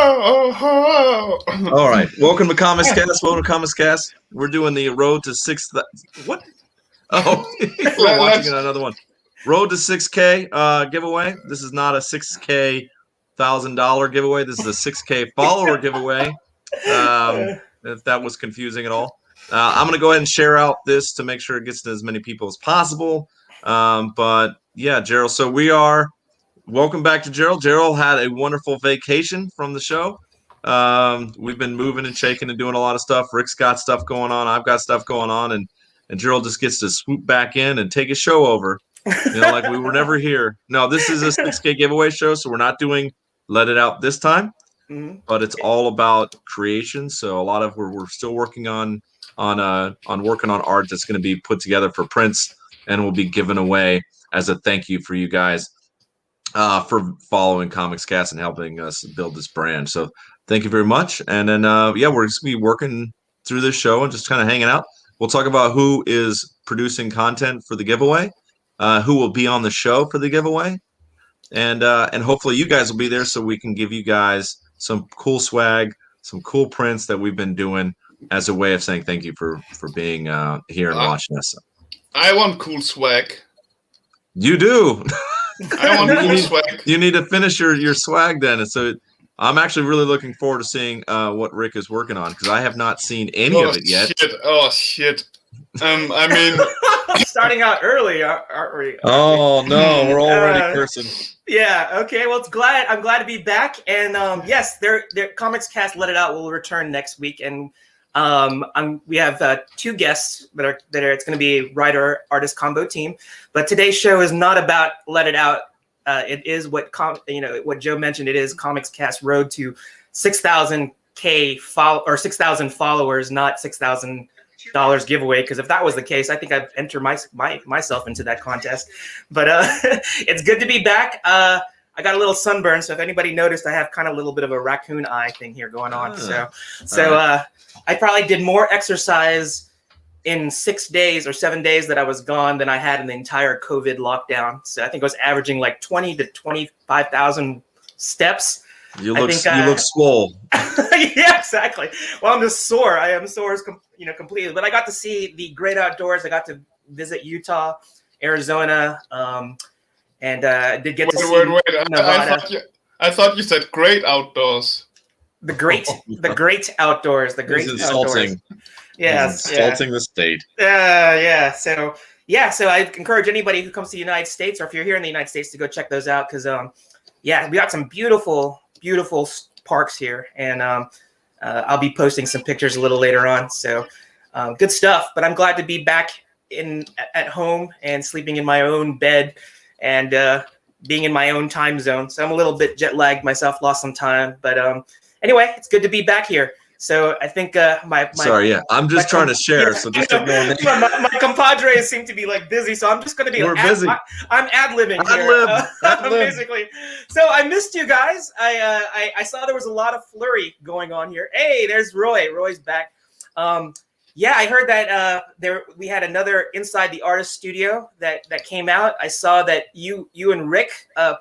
All right. Welcome to Comics Cast. Welcome to Comics Cast. We're doing the Road to 6. What? Oh, we're watching another one. Road to 6K giveaway. This is not a 6K $1,000 giveaway. This is a 6K follower giveaway. If that was confusing at all. I'm going to go ahead and share out this to make sure it gets to as many people as possible. But yeah, Gerald. So we are. Welcome back to Gerald. Gerald had a wonderful vacation from the show. We've been moving and shaking and doing a lot of stuff. Rick's got stuff going on. I've got stuff going on. And Gerald just gets to swoop back in and take his show over. Like we were never here. No, this is a 6K giveaway show, so we're not doing Let It Out this time. Mm-hmm. But it's all about creation. So a lot of we're still working on working on art that's going to be put together for prints and will be given away as a thank you for you guys for following Comics Cast and helping us build this brand. So thank you very much. And then we're just gonna be working through this show and just kind of hanging out. We'll talk about who is producing content for the giveaway, who will be on the show for the giveaway, and hopefully you guys will be there so we can give you guys some cool swag, some cool prints that we've been doing as a way of saying thank you for being here and watching us. I want cool swag. You do. I want cool swag. You need to finish your swag then. And so I'm actually really looking forward to seeing what Rick is working on because I have not seen any of it yet. Shit. I mean, starting out early, aren't we? Oh no, we're already cursing. Yeah. Okay. Well, I'm glad to be back. And yes, their Comics Cast Let It Out will return next week, and we have two guests that are. It's going to be writer artist combo team, but today's show is not about Let It Out. It is what Joe mentioned. It is Comics Cast Road to 6,000 6,000 followers, not $6,000 giveaway. Because if that was the case, I think I'd enter myself into that contest. But it's good to be back. I got a little sunburn, so if anybody noticed, I have kind of a little bit of a raccoon eye thing here going on. So I probably did more exercise in 6 days or 7 days that I was gone than I had in the entire COVID lockdown. So I think I was averaging like 20 to 25,000 steps. You look swole. Yeah, exactly. Well, I'm just sore. I am sore, completely. But I got to see the great outdoors. I got to visit Utah, Arizona, and did get to see Nevada. I thought you said great outdoors. The great outdoors. The great outdoors. Yes, insulting the state. Yeah. So I encourage anybody who comes to the United States, or if you're here in the United States, to go check those out because we got some beautiful parks here, and I'll be posting some pictures a little later on. So good stuff. But I'm glad to be back at home and sleeping in my own bed and being in my own time zone. So I'm a little bit jet lagged myself, lost some time. But anyway, it's good to be back here. So I think I'm just trying to share, so just ignore me. My compadres seem to be like busy, so I'm just going to be. We're busy. I'm ad-libbing here, basically. So I missed you guys. I saw there was a lot of flurry going on here. Hey, there's Roy. Roy's back. I heard that we had another Inside the Artist Studio that came out. I saw that you and Rick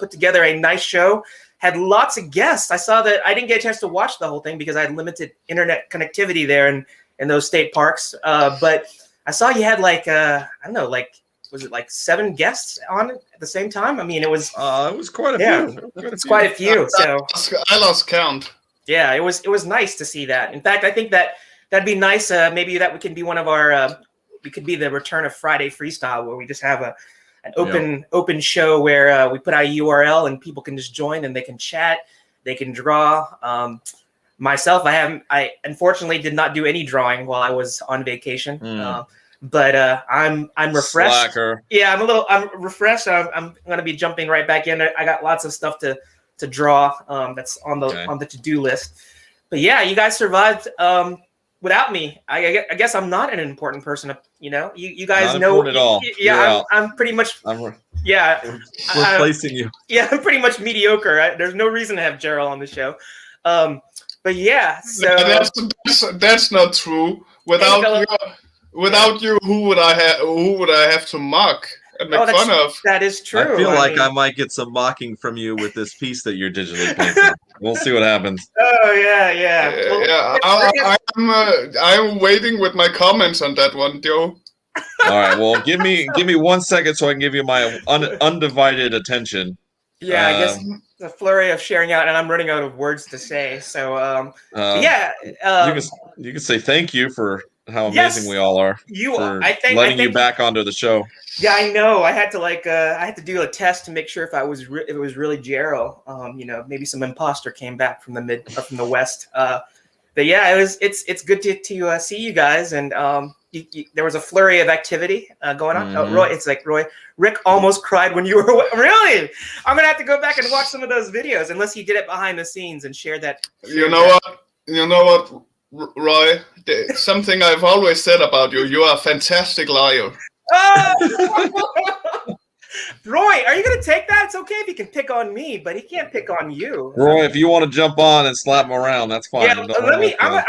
put together a nice show. Had lots of guests. I saw that I didn't get a chance to watch the whole thing because I had limited internet connectivity there in those state parks. But I saw you had was it like 7 guests on it at the same time? I mean, it was quite a few. It's quite a few. So I lost count. Yeah, it was nice to see that. In fact, I think that'd be nice. Maybe that can be one of our. We could be the return of Friday Freestyle, where we just have an open show where we put out a URL and people can just join and they can chat, they can draw. Myself, I unfortunately did not do any drawing while I was on vacation, but I'm refreshed. Slacker. Yeah, I'm refreshed. I'm going to be jumping right back in. I got lots of stuff to draw. That's on the to-do list. But yeah, you guys survived without me. I guess I'm not an important person. You guys not know. At all. Yeah, I'm pretty much. We're replacing you. Yeah, I'm pretty much mediocre. There's no reason to have Gerald on the show. But yeah, so that's not true. Without you, who would I have to mock? and make fun of. That is true. I feel like I might get some mocking from you with this piece that you're digitally painting. We'll see what happens. Oh yeah. Well, I'm waiting with my comments on that one, Joe. All right. Well, give me 1 second so I can give you my undivided attention. Yeah, I guess the flurry of sharing out, and I'm running out of words to say. So you can say thank you for how amazing we all are. Letting you back onto the show. Yeah, I know. I had to I had to do a test to make sure if it was really Jero. Maybe some imposter came back from the west. But yeah, it's good to see you guys, and there was a flurry of activity going on. Mm-hmm. Roy. Rick almost cried when you were really. I'm gonna have to go back and watch some of those videos, unless he did it behind the scenes and share that. You know what, Roy? Something I've always said about you. You are a fantastic liar. Oh! Roy, are you gonna take that? It's okay if he can pick on me, but he can't pick on you. Roy, if you want to jump on and slap him around, that's fine. Yeah,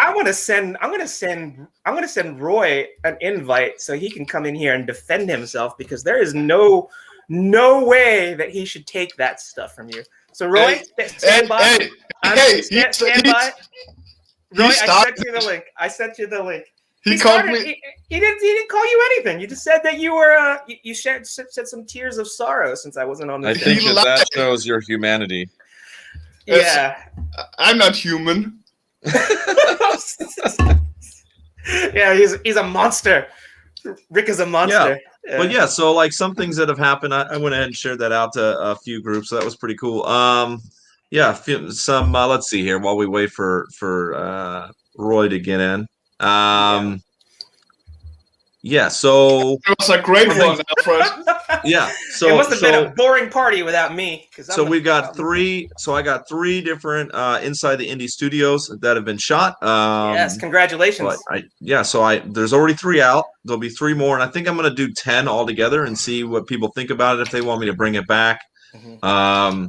I'm gonna send Roy an invite so he can come in here and defend himself, because there is no way that he should take that stuff from you. So Roy, stand by. Stand by. Roy, I sent you the link. He called me. He didn't call you anything. You just said that you were you shed some tears of sorrow since I wasn't on the show. I think that shows your humanity. Yeah, I'm not human. Yeah, he's a monster. Rick is a monster. Yeah. But yeah, so like some things that have happened, I went ahead and shared that out to a few groups. So that was pretty cool. Let's see here while we wait for Roy to get in. So it was a great one, Alfred. Yeah, so it must have been a boring party without me. So we got three. So I got 3 different inside the indie studios that have been shot. Yes, congratulations. There's already 3 out. There'll be 3 more, and I think I'm going to do 10 altogether and see what people think about it if they want me to bring it back. Mm-hmm.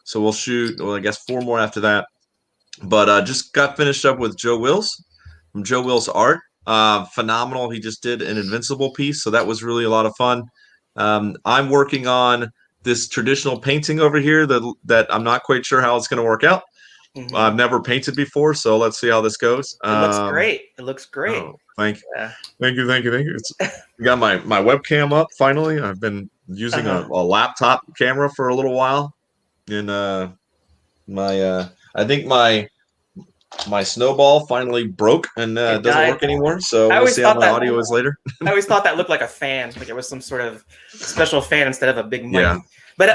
So we'll shoot. Well, I guess 4 more after that. But just got finished up with Joe Wills from Joe Wills Art. Phenomenal. He just did an Invincible piece, so that was really a lot of fun. I'm working on this traditional painting over here that I'm not quite sure how it's going to work out. Mm-hmm. I've never painted before, so let's see how this goes. It looks great. Oh, thank you. Got my webcam up finally. I've been using a laptop camera for a little while, and I think my snowball finally broke and doesn't work anymore. So we'll see how my audio is later. I always thought that looked like a fan, like it was some sort of special fan instead of a big mic. Yeah. But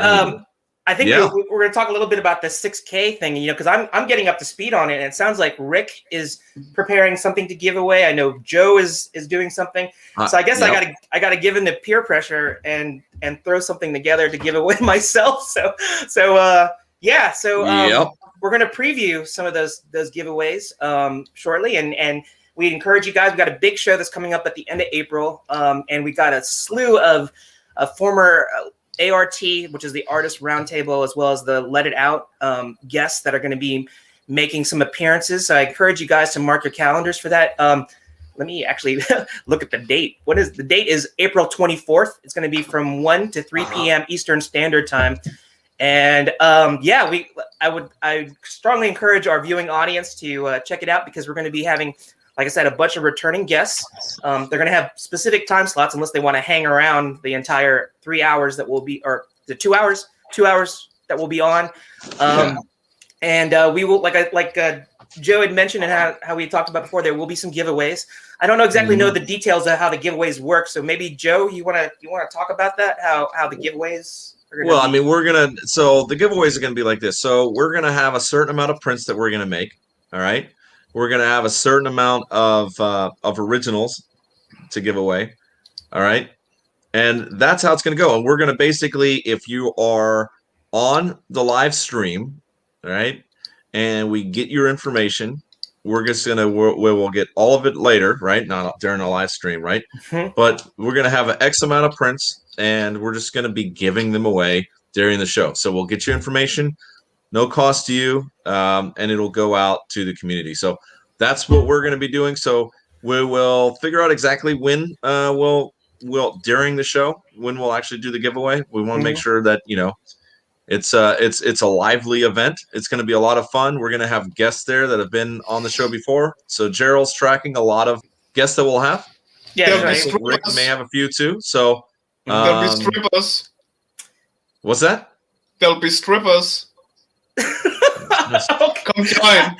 I think we're going to talk a little bit about the 6K thing, because I'm getting up to speed on it, and it sounds like Rick is preparing something to give away. I know Joe is doing something, so I guess I got to give in the peer pressure and throw something together to give away myself. We're going to preview some of those giveaways shortly, and we encourage you guys. We got a big show that's coming up at the end of April, and we got a slew of former ART, which is the Artist Roundtable, as well as the Let It Out guests that are going to be making some appearances. So I encourage you guys to mark your calendars for that. Let me actually look at the date. The date is April 24th. It's going to be from 1 to 3 p.m. Eastern Standard Time. And I strongly encourage our viewing audience to check it out, because we're going to be having, like I said, a bunch of returning guests. They're going to have specific time slots unless they want to hang around the entire 3 hours that will be, or the 2 hours that will be on. And we will, like Joe had mentioned and how we talked about before, there will be some giveaways. I don't exactly know the details of how the giveaways work. So maybe Joe, you want to talk about that? How the giveaways. Well, I mean, so the giveaways are going to be like this. So we're going to have a certain amount of prints that we're going to make. All right. We're going to have a certain amount of originals to give away. All right. And that's how it's going to go. And we're going to basically, if you are on the live stream, all right, and we get your information, we're just going to, we'll get all of it later, right? Not during the live stream, right? Mm-hmm. But we're going to have an X amount of prints, and we're just going to be giving them away during the show. So we'll get you information, no cost to you, and it'll go out to the community. So that's what we're going to be doing. So we will figure out exactly when we'll we'll during the show when we'll actually do the giveaway. We want to make sure that it's a lively event. It's going to be a lot of fun. We're going to have guests there that have been on the show before. So Gerald's tracking a lot of guests that we'll have. Yeah, I think Rick may have a few too. So there'll be strippers. What's that? There'll be strippers. Come join.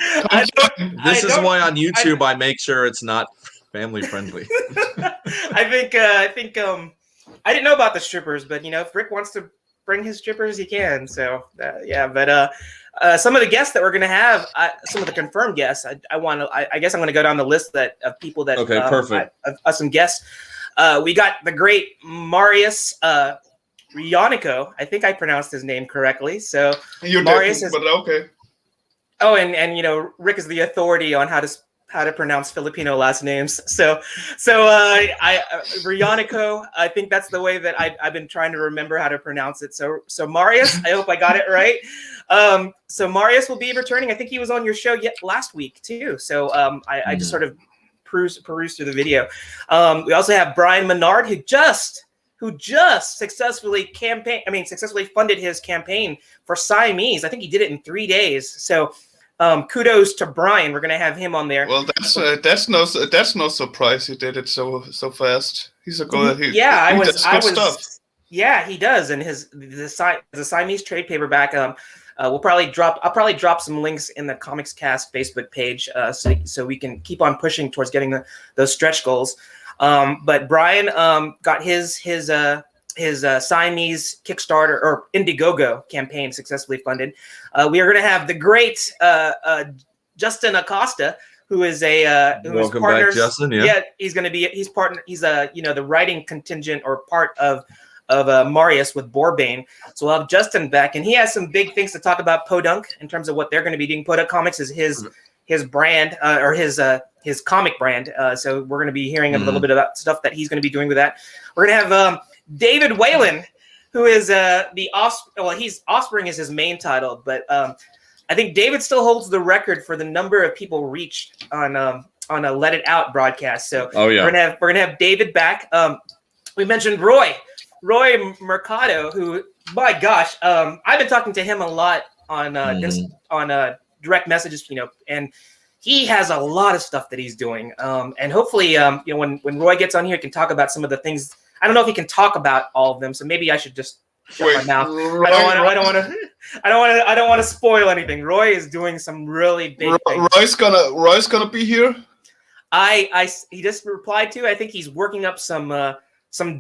This is why on YouTube I make sure it's not family friendly. I think I didn't know about the strippers, but if Rick wants to bring his strippers, he can. So yeah, but some of the guests that we're gonna have, some of the confirmed guests, I guess I'm gonna go down the list of people that perfect. Some guests. We got the great Marius Rionico. I think I pronounced his name correctly. So you Marius did, but okay. Oh, and Rick is the authority on how to pronounce Filipino last names. So Rionico, I think that's the way that I've been trying to remember how to pronounce it. So Marius, I hope I got it right. So Marius will be returning. I think he was on your show last week too. So I just sort of perused through the video. We also have Brian Menard, who just successfully funded his campaign for Siamese. I think he did it in 3 days. So kudos to Brian. We're gonna have him on there. Well, that's no surprise. He did it so fast. He's a good. Stuff. Yeah, he does. And the Siamese trade paperback. I'll probably drop some links in the Comics Cast Facebook page, so we can keep on pushing towards getting those stretch goals. But Brian got his Siamese Kickstarter or Indiegogo campaign successfully funded. We are going to have the great Justin Acosta, who is welcome back, Justin. Yeah, he's going to be he's the writing contingent or part of Marius with Borbane. So we'll have Justin back, and he has some big things to talk about Podunk in terms of what they're going to be doing. Podunk Comics is his brand or his comic brand. So we're going to be hearing a little bit about stuff that he's going to be doing with that. We're going to have David Whalen, who is his Offspring is his main title, but I think David still holds the record for the number of people reached on a Let It Out broadcast. So we're gonna have David back. We mentioned Roy Mercado, who, my gosh, I've been talking to him a lot on direct messages, and he has a lot of stuff that he's doing. And hopefully, when Roy gets on here, he can talk about some of the things. I don't know if he can talk about all of them, so maybe I should just shut my mouth. I don't want to spoil anything. Roy is doing some really big things. Roy's gonna be here. He just replied to. I think he's working up some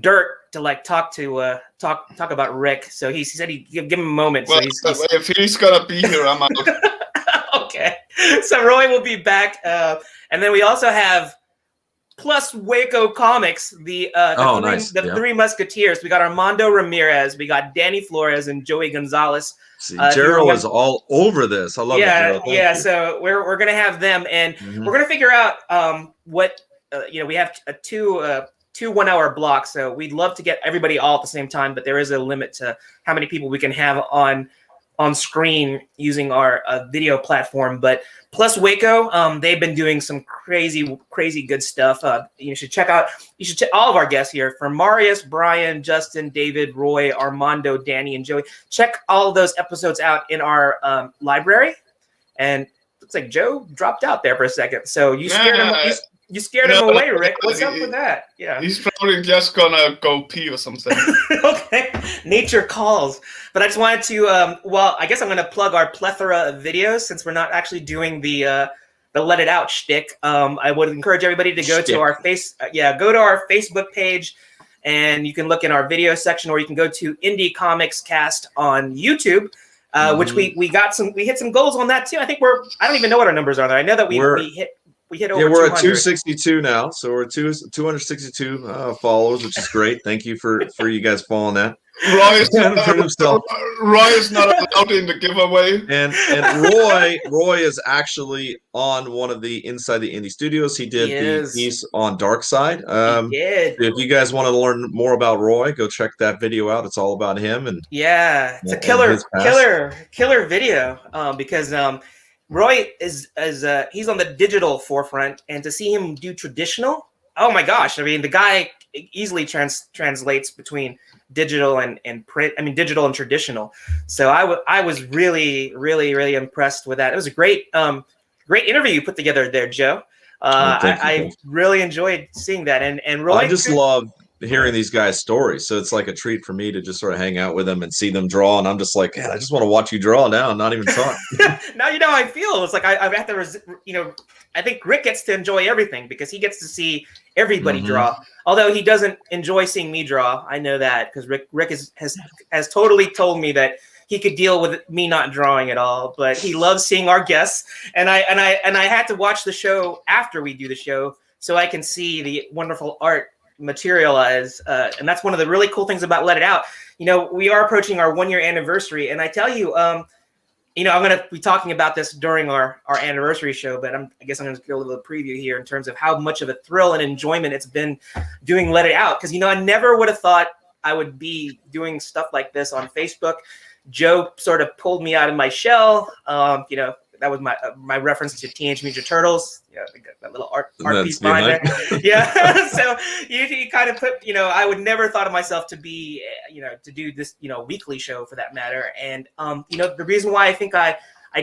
dirt to talk about Rick. So he said he'd give him a moment. Well, so if he's gonna be here, I'm out. Okay, so Roy will be back, and then we also have Plus Waco Comics, the Three Musketeers. We got Armando Ramirez, we got Danny Flores, and Joey Gonzalez. See, Gerald is all over this. I love it, Gerald. Yeah. So we're gonna have them, and we're gonna figure out what we have two 1 hour blocks. So we'd love to get everybody all at the same time, but there is a limit to how many people we can have on screen using our video platform. But Plus Waco, they've been doing some crazy good stuff. You should check all of our guests here, from Marius, Brian, Justin, David, Roy, Armando, Danny, and Joey. Check all of those episodes out in our library. And looks like Joe dropped out there for a second. So you scared him. You scared him away, Rick. What's up with that? Yeah. He's probably just gonna go pee or something. Okay. Nature calls. But I just wanted to, I guess I'm going to plug our plethora of videos since we're not actually doing the Let It Out shtick. I would encourage everybody to go to our Facebook page, and you can look in our video section, or you can go to Indie Comics Cast on YouTube, which we hit some goals on that too. I think I don't even know what our numbers are there. I know that we hit over 200. We're at 262 now, so we're 262 followers, which is great. Thank you for you guys following that. Roy is not allowed in the giveaway. And Roy is actually on one of the Inside the Indie Studios. He did the piece on Darkside. He did. If you guys want to learn more about Roy, go check that video out. It's all about him. And it's a killer video because Roy is he's on the digital forefront, and to see him do traditional oh my gosh, I mean, the guy easily translates between digital and print. I mean, digital and traditional. So I was really, really, really impressed with that. It was a great interview you put together there, Joe. I really enjoyed seeing that. And Roy, I just love hearing these guys' stories. So it's like a treat for me to just sort of hang out with them and see them draw. And I'm just like, man, I just want to watch you draw now and not even talk. Now you know how I feel. It's like I have to, I think Rick gets to enjoy everything because he gets to see everybody draw. Although he doesn't enjoy seeing me draw. I know that because Rick has totally told me that he could deal with me not drawing at all, but he loves seeing our guests. And I had to watch the show after we do the show so I can see the wonderful art materialize. And that's one of the really cool things about Let It Out. We are approaching our 1-year anniversary, and I tell you, I'm going to be talking about this during our anniversary show, but I guess I'm going to give a little preview here in terms of how much of a thrill and enjoyment it's been doing Let It Out. Because, I never would have thought I would be doing stuff like this on Facebook. Joe sort of pulled me out of my shell. That was my reference to Teenage Mutant Ninja Turtles. Yeah, that little art piece behind there. Yeah. So you kind of put, I would never thought of myself to be, to do this, weekly show for that matter. And, the reason why I think I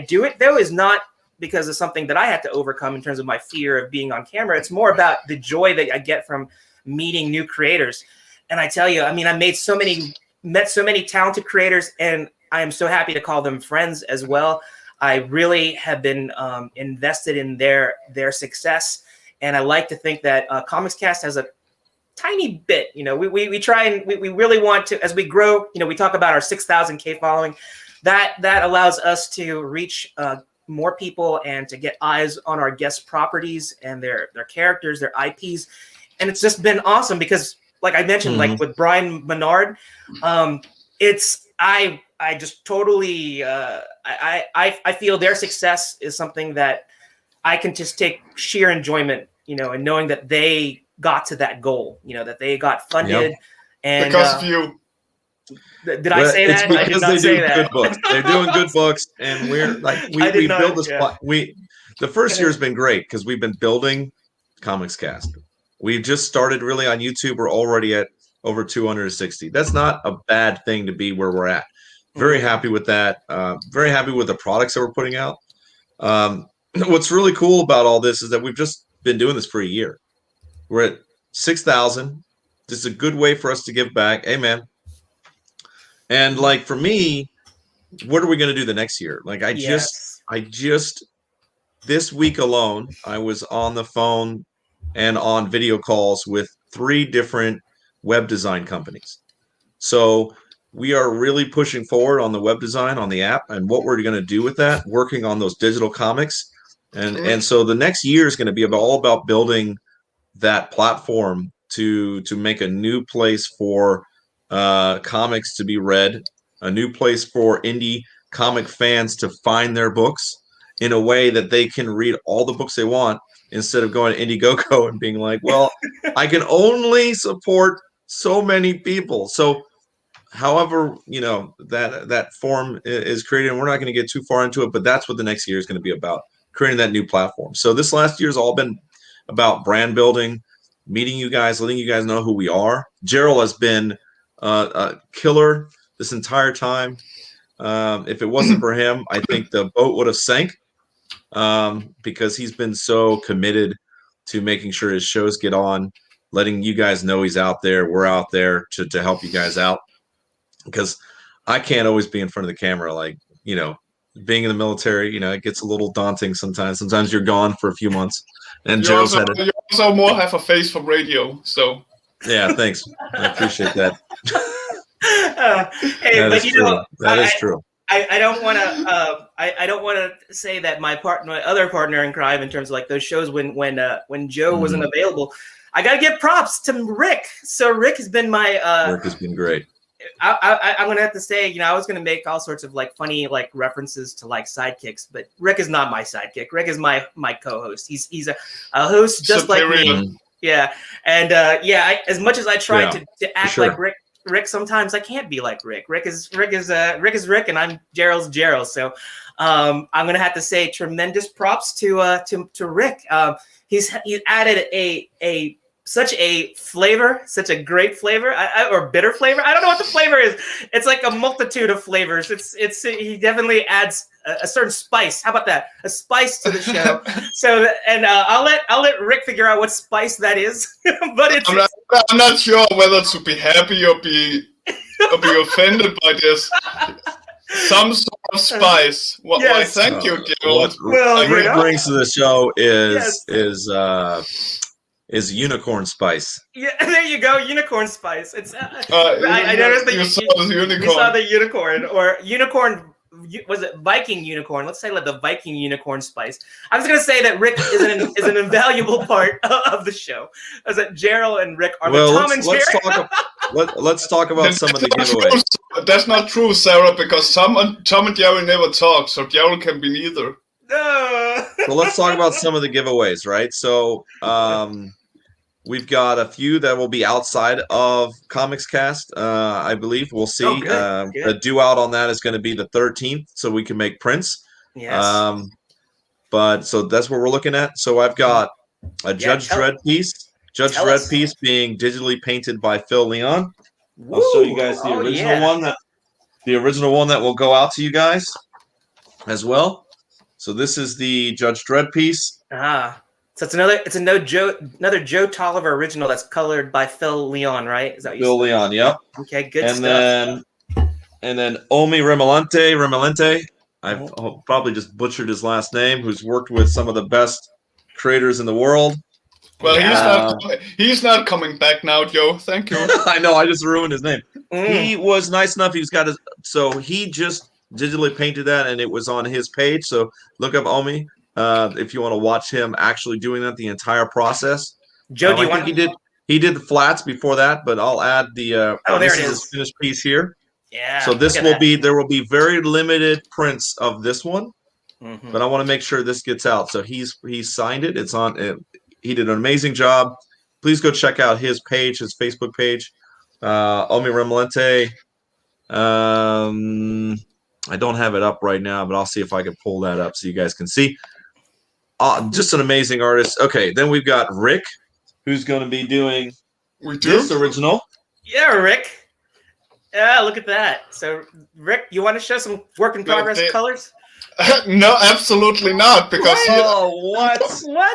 do it though is not because of something that I had to overcome in terms of my fear of being on camera. It's more about the joy that I get from meeting new creators. And I tell you, I mean, I met so many talented creators, and I am so happy to call them friends as well. I really have been invested in their success, and I like to think that Comics Cast has a tiny bit. We try and we really want to, as we grow. We talk about our 6,000K following. That allows us to reach more people and to get eyes on our guest properties and their characters, their IPs, and it's just been awesome because, like I mentioned, like with Brian Menard, I just totally I feel their success is something that I can just take sheer enjoyment, in knowing that they got to that goal, that they got funded. Yep. And because of you. Did I say that? It's because they do good books. They're doing good books, and we're like we build this. Yeah. The first year has been great because we've been building Comics Cast. We just started really on YouTube. We're already at over 260. That's not a bad thing to be where we're at. Very happy with that. Very happy with the products that we're putting out. What's really cool about all this is that we've just been doing this for a year. We're at 6,000. This is a good way for us to give back. Amen. And like for me, what are we going to do the next year? Like I just this week alone, I was on the phone and on video calls with 3 different web design companies. So we are really pushing forward on the web design on the app and what we're going to do with that, working on those digital comics. And so the next year is going to be all about building that platform to make a new place for comics to be read, a new place for indie comic fans to find their books in a way that they can read all the books they want instead of going to Indiegogo and being like, well, I can only support so many people. So however, that form is created, and we're not going to get too far into it, but that's what the next year is going to be about, creating that new platform. So this last year has all been about brand building, meeting you guys, letting you guys know who we are. Gerald has been a killer this entire time. If it wasn't for him, I think the boat would have sank because he's been so committed to making sure his shows get on, letting you guys know he's out there. We're out there to help you guys out. Because I can't always be in front of the camera, like, being in the military, it gets a little daunting sometimes. Sometimes you're gone for a few months. And you also more have a face for radio, so. Yeah, thanks. I appreciate that. Hey, that but that is true. I don't want to. I don't want to say that my other partner in crime, in terms of like those shows when Joe wasn't available, I got to give props to Rick. So Rick has been Rick has been great. I'm gonna have to say, I was gonna make all sorts of like funny like references to like sidekicks, but Rick is not my sidekick. Rick is my co-host. He's a host just like me. Yeah, and as much as I try to act like Rick, sometimes I can't be like Rick. Rick is Rick, and I'm Gerald. So I'm gonna have to say tremendous props to Rick. He's added a such a flavor, such a great flavor, or bitter flavor. I don't know what the flavor is. It's like a multitude of flavors. He definitely adds a certain spice. How about that? A spice to the show. So, and I'll let Rick figure out what spice that is. But I'm not sure whether to be happy or be offended by this. Some sort of spice. Well, yes. Thank you, Gerald. What Rick brings to the show is unicorn spice. Yeah, there you go, unicorn spice. It's I noticed that you saw the unicorn. You saw the unicorn, or unicorn. Was it Viking unicorn? Let's say like the Viking unicorn spice. I was gonna say that Rick is an invaluable part of the show. As that Gerald and Rick are the Tom and Jerry. Let's talk about some of the giveaways. That's not true, Sarah, because Tom and Jerry never talk, so Gerald can be neither. So let's talk about some of the giveaways, right? So we've got a few that will be outside of Comics Cast, I believe. We'll see. Good. The due out on that is going to be the 13th, so we can make prints. Yes. But so that's what we're looking at. So I've got a Judge Dredd piece. Judge Dredd piece being digitally painted by Phil Leon. I'll show you guys the original one. The original one that will go out to you guys as well. So this is the Judge Dredd piece. So it's another Joe Tolliver original that's colored by Phil Leon, right? Is that what you Phil Leon, yep. Okay, good stuff. And then Omi Remalente. I've probably just butchered his last name, who's worked with some of the best creators in the world. Well, he's not coming back now, Joe. Thank you. I know, I just ruined his name. He was nice enough. He just digitally painted that, and it was on his page. So look up Omi if you want to watch him actually doing that, the entire process. Joe, he did the flats before that, but I'll add the there it is. Finished piece here. Yeah. So there will be very limited prints of this one, but I want to make sure this gets out. So he's signed it. It's on. He did an amazing job. Please go check out his page, his Facebook page. Omi Remalente. I don't have it up right now, but I'll see if I can pull that up so you guys can see. Just an amazing artist. Okay, then we've got Rick, who's going to be doing this original. Yeah, Rick. Yeah, look at that. So, Rick, you want to show some work in progress colors? No, absolutely not. Because what?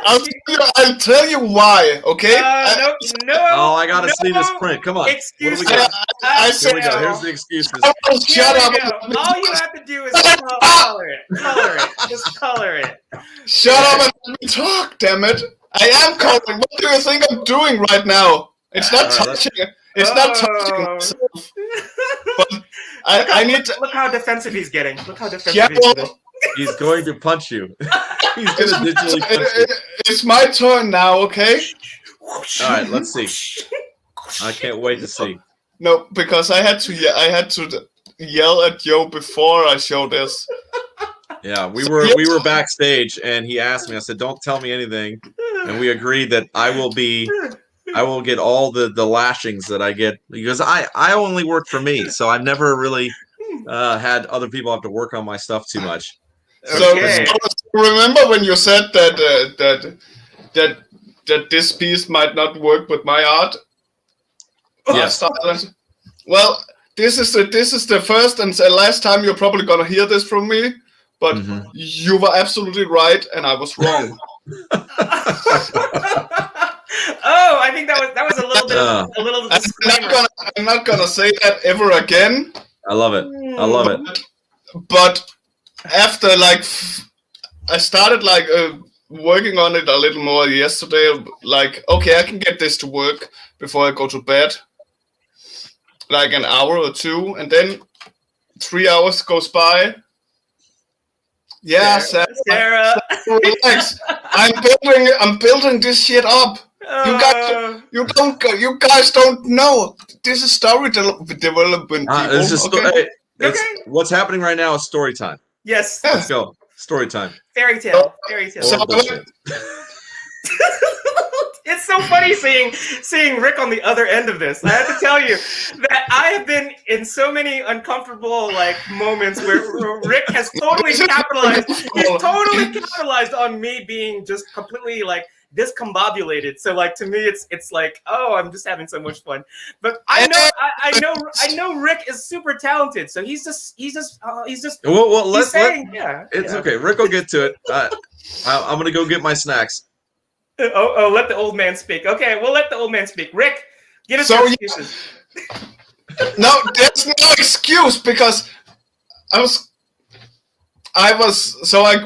I'll tell you why. Okay. No. Oh, I gotta see this print. Come on. Excuse me. Here we go. Here's the excuses. Shut up. All you have to do is color it. Just color it. Shut up and let me talk. Damn it! I am coloring. What do you think I'm doing right now? It's not touching. It's not touching myself. But I need to look how defensive he's getting. Look how defensive he's getting. He's going to punch you. He's going to digitally punch you. It's my turn now, okay? All right, let's see. I can't wait to see. No, because I had to yell at Joe before I show this. Yeah, we were backstage, and he asked me. I said, "Don't tell me anything," and we agreed that I will get all the lashings that I get, because I only work for me, so I've never really had other people have to work on my stuff too much. So remember when you said that this piece might not work with my art? Yes. Well, this is the first and last time you're probably gonna hear this from me, but you were absolutely right and I was wrong. Oh, I think that was a little bit a little disclaimer. I'm not gonna say that ever again. I love it. But after I started working on it a little more yesterday. Okay, I can get this to work before I go to bed. Like an hour or two, and then 3 hours goes by. Yeah, Sarah. Relax. I'm building this shit up. You guys don't know. This is story development. What's happening right now is story time. Yes. Let's go. Story time. Fairy tale. It's so funny seeing Rick on the other end of this. I have to tell you that I have been in so many uncomfortable moments where Rick has totally capitalized. He's totally capitalized on me being just completely discombobulated. So like to me, it's like, oh, I'm just having so much fun. But I know Rick is super talented. So he's just Well, let's saying, it's okay. Rick will get to it. I'm gonna go get my snacks. Oh, let the old man speak. Okay, we'll let the old man speak. Rick, give us your excuses. No, there's no excuse because I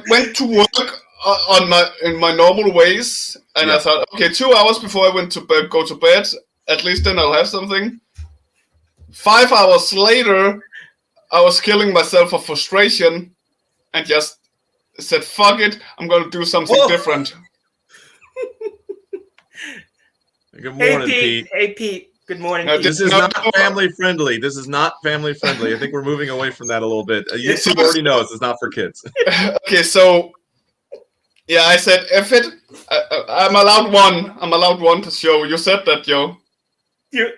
went to work in my normal ways, and I thought, okay, 2 hours before I went to go to bed, at least then I'll have something. 5 hours later, I was killing myself of frustration, and just said, "Fuck it, I'm gonna do something different." Good morning, Pete. Hey, Pete. Good morning. No, Pete. This is not family friendly. This is not family friendly. I think we're moving away from that a little bit. YouTube already knows it's not for kids. Okay, so I said, "If it, I'm allowed one. I'm allowed one to show." You said that, Joe. You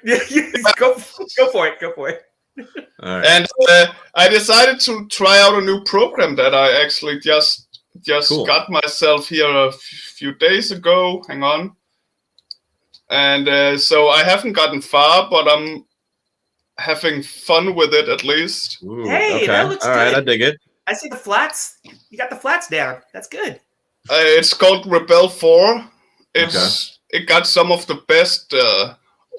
go for it. Go for it. All right. And I decided to try out a new program that I actually just got myself here a few days ago. Hang on. And so I haven't gotten far, but I'm having fun with it at least. Ooh, hey, okay. that looks all good. right, I dig it. I see the flats. You got the flats down. That's good. It's called Rebel 4. It got some of the best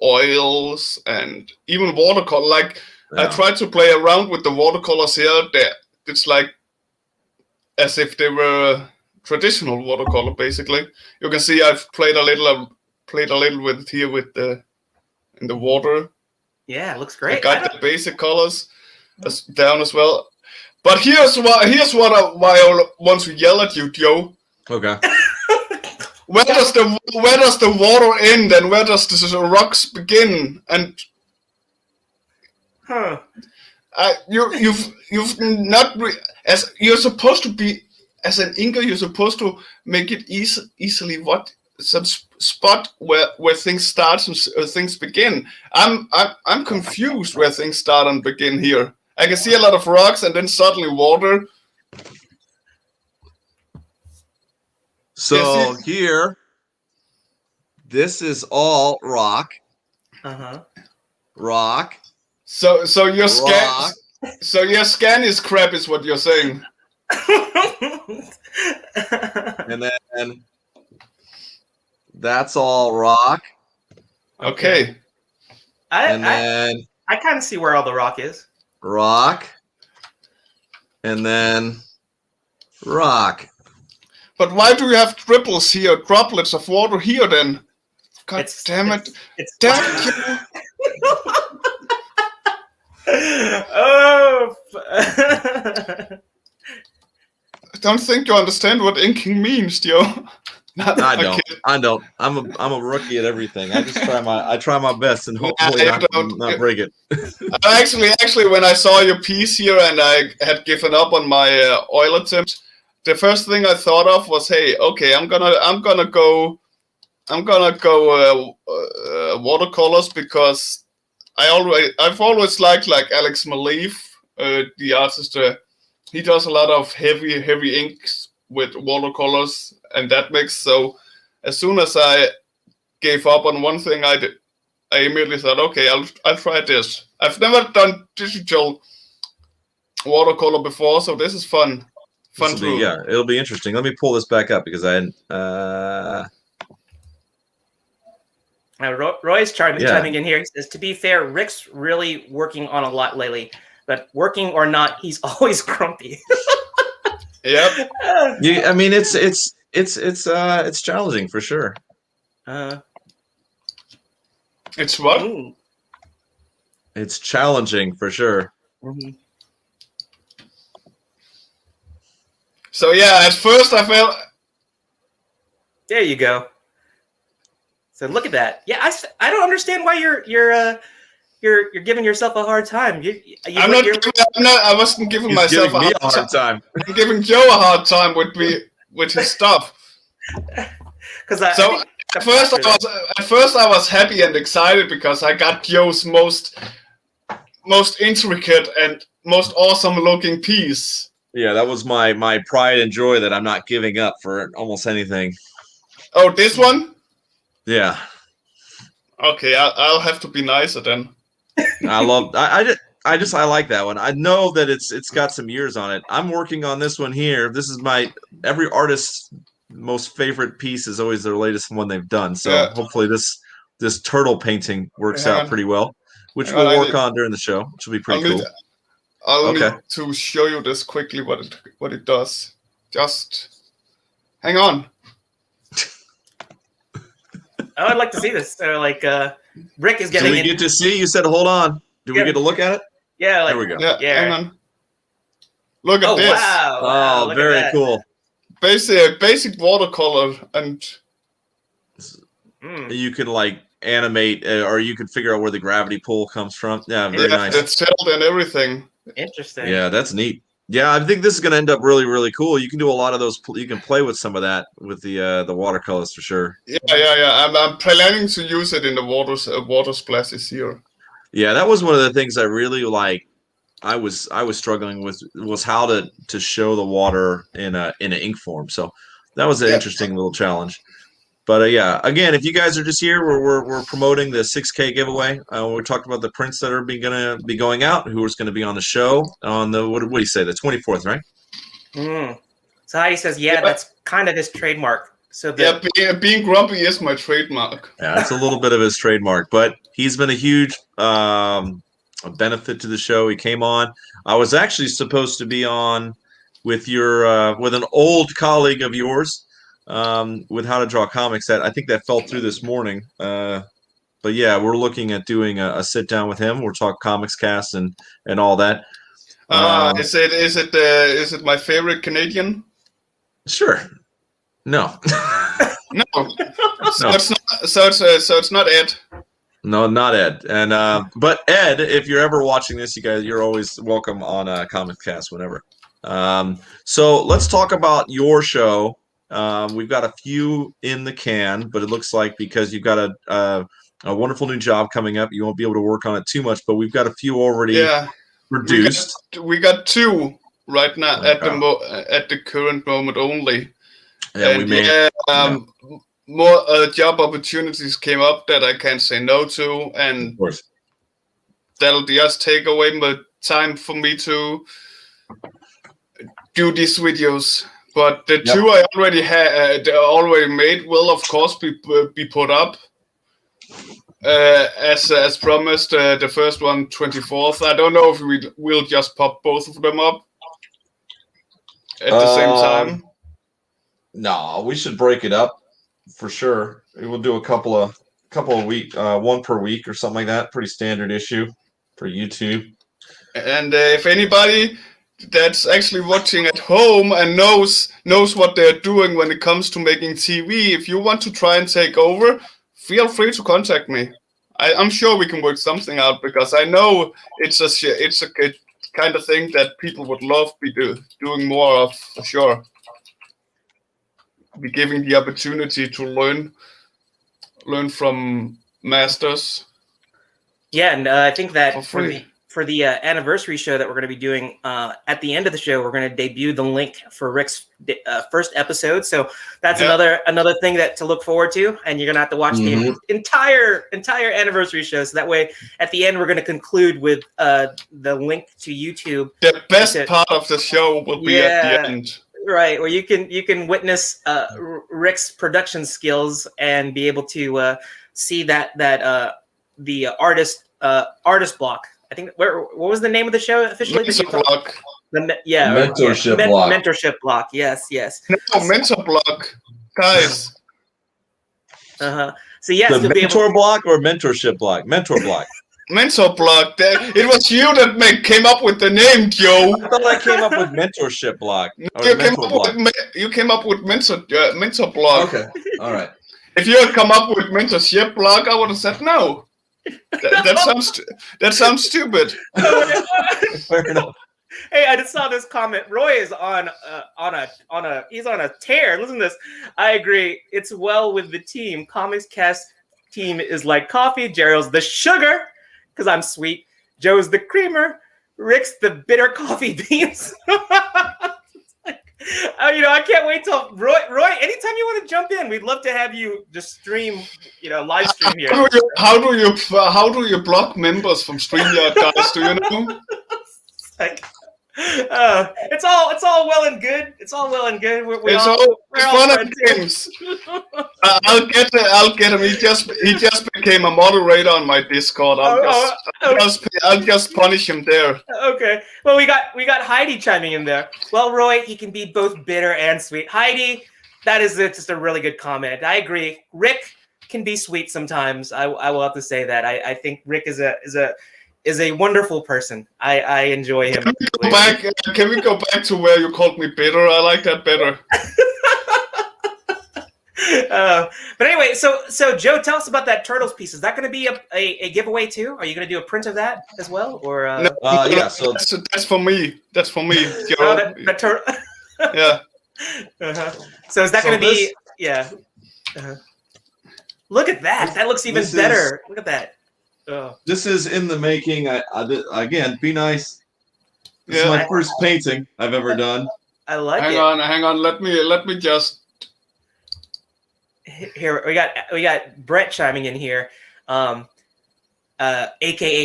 oils and even watercolor. Like I tried to play around with the watercolors here. It's like as if they were traditional watercolor. Basically, you can see I've played a little with it here with in the water. Yeah, it looks great. I got the basic colors down as well. But here's why I want to yell at you, Joe. Okay. Where does the water end and where does the rocks begin? And you've not as you're supposed to be as an inker. You're supposed to make it easily some spot where things start and things begin. I'm confused where things start and begin here. I can see a lot of rocks and then suddenly water. So here, this is all rock. Rock. So your scan. Rock. So your scan is crap, is what you're saying. And then that's all rock. Okay. I kind of see where all the rock is. Rock. And then rock. But why do you have dribbles here, droplets of water here then? God damn it. Damn it. Oh. I don't think you understand what inking means, Joe. I don't. I'm a rookie at everything. I just try my best and hopefully not break it. Actually, when I saw your piece here and I had given up on my oil attempt, the first thing I thought of was, hey, okay, I'm gonna go watercolors because I've always liked like Alex Maleev, the artist. He does a lot of heavy inks with watercolors and that mix. So as soon as I gave up on one thing, I immediately thought, okay, I'll try this. I've never done digital watercolor before, so this is fun. It'll be interesting. Let me pull this back up because Roy's chiming in here. He says, to be fair, Rick's really working on a lot lately, but working or not, he's always grumpy. Yep. Yeah, I mean it's challenging for sure. It's what? Ooh. It's challenging for sure. Mm-hmm. So yeah, at first I felt. There you go. So look at that. Yeah, I don't understand why you're giving yourself a hard time. I wasn't giving myself a hard time. I'm giving Joe a hard time with his stuff. Because at first I was happy and excited because I got Joe's most intricate and most awesome looking piece. Yeah, that was my pride and joy that I'm not giving up for almost anything. Oh, this one? Yeah. Okay, I'll have to be nicer then. I like that one. I know that it's got some years on it. I'm working on this one here. This is every artist's most favorite piece is always their latest one they've done. So hopefully this turtle painting works out pretty well, which we'll work on during the show, which will be pretty cool. I'll need to show you this quickly what it does. Just hang on. Oh, I'd like to see this. Rick is getting. Do we get to see? You said hold on. Do we get to look at it? Yeah, there we go. Yeah, hang on. Look at this. Wow. Oh, very cool. Basic watercolor, and you can animate, or you can figure out where the gravity pull comes from. Yeah, very nice. It's settled and everything. Interesting. Yeah, that's neat. Yeah, I think this is going to end up really, really cool. You can do a lot of those. You can play with some of that with the watercolors for sure. Yeah. I'm planning to use it in the water splashes here. Yeah, that was one of the things I really I was struggling with was how to show the water in an ink form. So that was an interesting little challenge. But yeah, again, if you guys are just here, we're promoting the 6K giveaway. We talked about the prints that are going to be going out. Who is going to be on the show on the what do you say, the 24th, right? So Heidi says, that's kind of his trademark. So being grumpy is my trademark. Yeah, it's a little bit of his trademark, but he's been a huge benefit to the show. He came on. I was actually supposed to be on with with an old colleague of yours. With How to Draw Comics, that I think that fell through this morning. But yeah, we're looking at doing a sit down with him. We'll talk Comics Cast and all that. Is it my favorite Canadian? Sure. No. No. It's not Ed. No, not Ed. And but Ed, if you're ever watching this, you guys, you're always welcome on Comics Cast whenever. So let's talk about your show. We've got a few in the can, but it looks like because you've got a wonderful new job coming up, you won't be able to work on it too much. But we've got a few already produced. We got two right now at the current moment only. Yeah, and more job opportunities came up that I can't say no to, and that'll just take away my time for me to do these videos. But the two I already made will of course be put up as promised. The first one 24th. I don't know if we'll just pop both of them up at the same time. No, we should break it up for sure. We'll do a couple of week, one per week or something like that. Pretty standard issue for YouTube. And if anybody that's actually watching at home and knows what they're doing when it comes to making TV, if you want to try and take over, feel free to contact me. I'm sure we can work something out, because I know it's a kind of thing that people would love be doing more of, for sure. Be giving the opportunity to learn from masters. Yeah, and I think that for the anniversary show that we're going to be doing at the end of the show, we're going to debut the link for Rick's first episode. So that's another thing to look forward to, and you're going to have to watch the entire anniversary show. So that way, at the end, we're going to conclude with the link to YouTube. The best part of the show will be at the end. Right, where you can witness Rick's production skills and be able to see that the artist block. I think what was the name of the show officially? Mentor block. Mentorship block. Mentorship block. Yes. No, mentor block, guys. So yes, the mentor block or mentorship block. Mentor block. Mentor block. It was you that came up with the name, Joe. I thought I came up with mentorship block. You came up with mentor block. Okay, all right. If you had come up with mentorship block, I would have said no. That sounds stupid. Fair enough. Hey, I just saw this comment. Roy is on a tear. Listen to this. I agree. It's well with the team. Comics Cast team is like coffee. Gerald's the sugar, because I'm sweet. Joe's the creamer. Rick's the bitter coffee beans. I can't wait till Roy. Anytime you want to jump in, we'd love to have you just stream. Live stream here. How do you block members from StreamYard, guys? Do you know? It's all well and good. It's all well and good. We're all fun and games. I'll get him. He just became a moderator on my Discord. I'll just punish him there. Okay. Well, we got Heidi chiming in there. Well, Roy, he can be both bitter and sweet. Heidi, that is just a really good comment. I agree. Rick can be sweet sometimes. I will have to say that. I think Rick is a wonderful person. I enjoy him. Can we go back to where you called me bitter? I like that better. But anyway, so Joe, tell us about that Turtles piece. Is that going to be a giveaway too? Are you going to do a print of that as well, or? Yeah. So that's for me. That's for me, Joe. Yeah. Uh-huh. So is that going to be? Yeah. Uh-huh. Look at that. That looks even better. Look at that. Oh. This is in the making. Again, be nice. This is my first painting I've ever done. I like it. Hang on. Let me just. Here we got Brett chiming in here, aka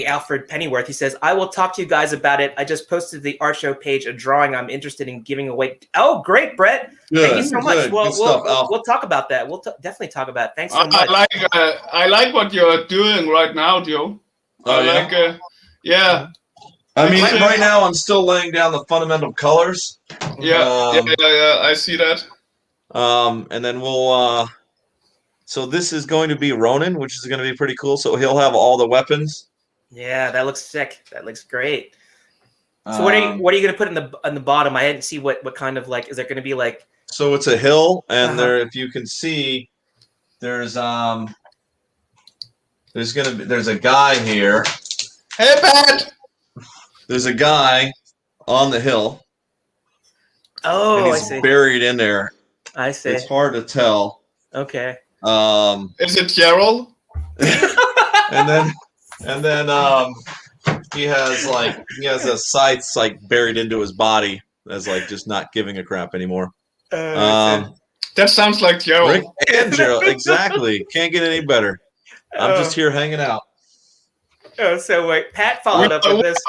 Alfred Pennyworth. He says, "I will talk to you guys about it. I just posted the art show page a drawing I'm interested in giving away." Oh, great, Brett! Good, thank you so much. Good We'll talk about that. We'll definitely talk about it. Thanks so much. I like what you're doing right now, Joe. Yeah. I mean, right now I'm still laying down the fundamental colors. Yeah. I see that. And then we'll. So this is going to be Ronin, which is going to be pretty cool. So he'll have all the weapons. Yeah, that looks sick. That looks great. So what are you going to put in the bottom? I didn't see what kind of is there going to be like? So it's a hill, and there, if you can see, there's a guy here. Hey, Pat. There's a guy on the hill. Oh, and he's I see. Buried in there. I see. It's hard to tell. Okay. Is it Gerald? and then he has a sights buried into his body as just not giving a crap anymore. That sounds like Gerald. Rick and Gerald, exactly. Can't get any better. I'm just here hanging out. Oh, so wait, Pat followed up with this.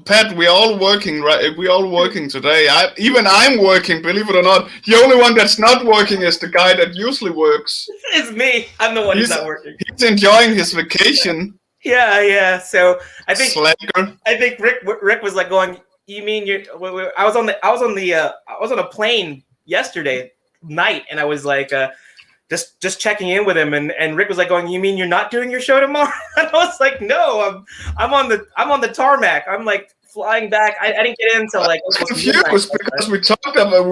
Pat, we're all working, right? We're all working today. I'm working, believe it or not. The only one that's not working is the guy that usually works. It's me. I'm the one who's not working. He's enjoying his vacation. Yeah. So I think Slacker. I think Rick was going. You mean I was on a plane yesterday night, and I was just checking in with him, and Rick was going, "You mean you're not doing your show tomorrow?" And I was like, "No, I'm on the tarmac. I'm flying back. I didn't get in until I'm confused because we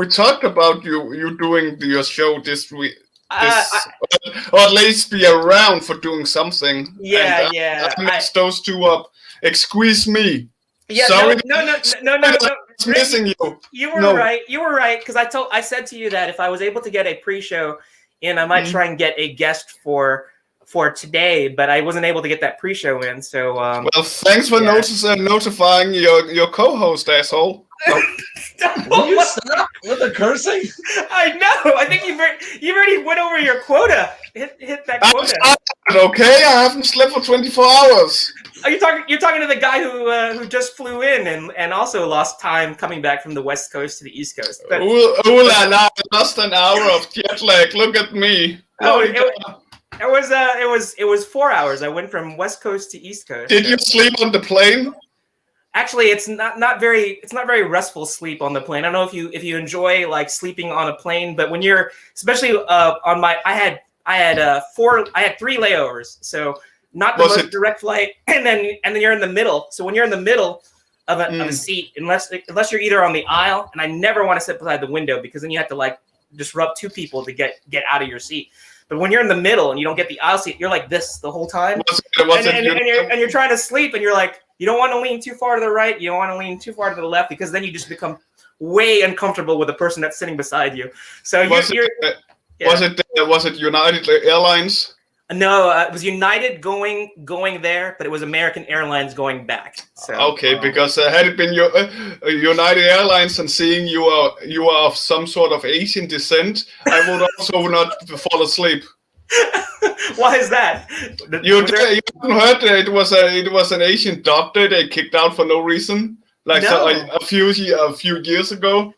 talked about you doing your show this week, or at least be around for doing something. Yeah. I mixed those two up. Excuse me. Yeah, sorry. No. Missing you. You were right. You were right because I said to you that if I was able to get a pre-show. And I might try and get a guest for today, but I wasn't able to get that pre-show in. So, well, thanks for notifying your co-host, asshole. Will you stop with the cursing? I know. I think you've already went over your quota. Hit that quota. Okay, I haven't slept for 24 hours. Are you talking? You're talking to the guy who just flew in and also lost time coming back from the West Coast to the East Coast. Ooh la la! Lost an hour of jet lag. Look at me. It was 4 hours. I went from West Coast to East Coast. Did you sleep on the plane? Actually, it's not very restful sleep on the plane. I don't know if you enjoy sleeping on a plane, but when you're especially on my I had 3 layovers, so not the most direct flight, and then you're in the middle. So when you're in the middle of a seat, unless you're either on the aisle, and I never want to sit beside the window because then you have to disrupt 2 people to get out of your seat. But when you're in the middle and you don't get the aisle seat, you're like this the whole time, and you're trying to sleep, and you're you don't want to lean too far to the right, you don't want to lean too far to the left because then you just become way uncomfortable with the person that's sitting beside you. So was it United Airlines? No, it was United going there, but it was American Airlines going back. So Okay, because had it been your United Airlines and seeing you are of some sort of Asian descent, I would also not fall asleep. why is that? You haven't heard it was an Asian doctor they kicked out for no reason, like No. a few years ago.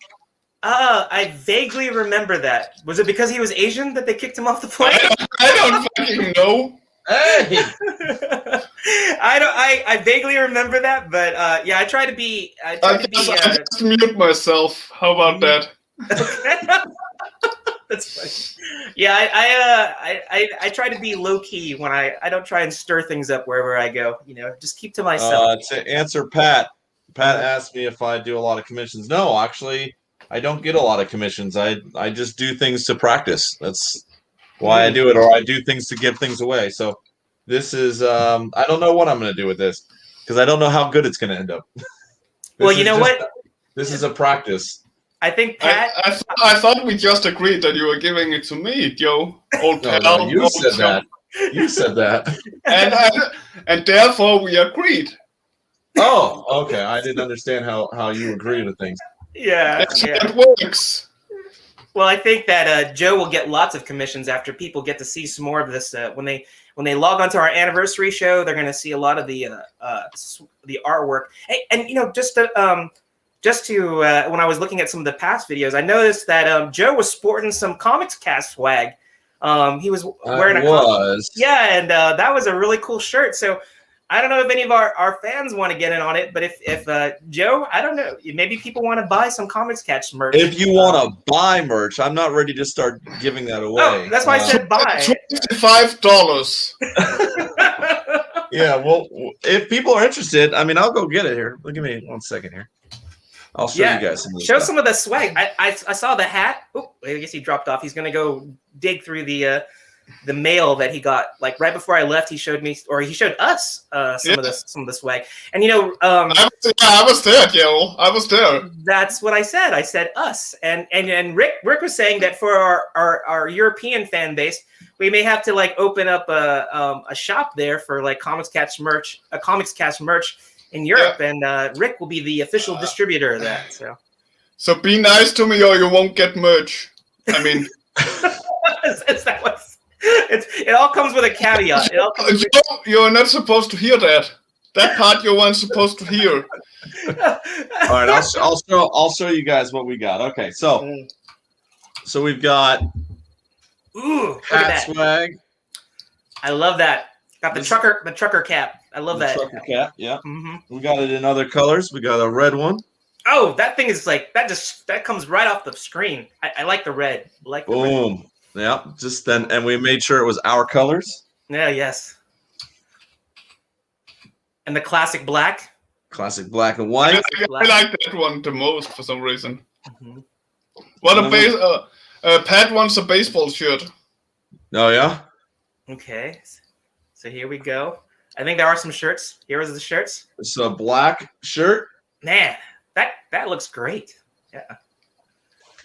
I vaguely remember that. Was it because he was Asian that they kicked him off the plane? I don't fucking know. Hey, I vaguely remember that, but yeah, I try to be. I just mute myself. How about that? That's funny. Yeah, I try to be low key when I don't try and stir things up wherever I go. Just keep to myself. to answer Pat asked me if I do a lot of commissions. No, actually, I don't get a lot of commissions. I just do things to practice. That's why I do it, or I do things to give things away. So this is I don't know what I'm going to do with this because I don't know how good it's going to end up. Well, you know what? This is a practice. I think Pat. I thought we just agreed that you were giving it to me, Joe. Old pal. No, you said that. You said that. And therefore we agreed. Oh, okay. I didn't understand how you agree with things. Yeah. That's how it works. Well, I think that Joe will get lots of commissions after people get to see some more of this. When they log onto our anniversary show, they're going to see a lot of the artwork. Hey, and just to when I was looking at some of the past videos, I noticed that Joe was sporting some Comics Cast swag. He was wearing yeah, and that was a really cool shirt. So I don't know if any of our fans want to get in on it, but if Joe, I don't know, maybe people want to buy some Comics Cast merch. If you want to buy merch, I'm not ready to start giving that away. Oh, that's why I said buy. $25. Yeah, well, if people are interested, I mean, I'll go get it here. Give me 1 second here. I'll show you guys some of this Show stuff. some of the swag. I saw the hat. Oh, I guess he dropped off. He's gonna go dig through the mail that he got. Like right before I left, he showed me, or he showed us some of the swag. And I was there, Joe. I was there. That's what I said. I said us. And Rick was saying that for our European fan base, we may have to like open up a shop there for like Comics Cast merch in Europe, and Rick will be the official distributor of that. So be nice to me, or you won't get merch. I mean, is that what? It all comes with a caveat. You're not supposed to hear that. That part you weren't supposed to hear. All right, I'll show you guys what we got. Okay, so we've got hat swag. I love that. Got the trucker cap. I love that. Trucker cap, yeah. Mm-hmm. We got it in other colors. We got a red one. Oh, that thing is like that comes right off the screen. I like the red. Boom. Red. Yeah, just then, and we made sure it was our colors. Yeah, yes. And the classic black. Classic black and white. I like that one the most for some reason. Mm-hmm. What Pat wants a baseball shirt. Oh yeah. Okay, so here we go. I think there are some shirts. Here are the shirts. It's a black shirt. Man, that looks great. Yeah.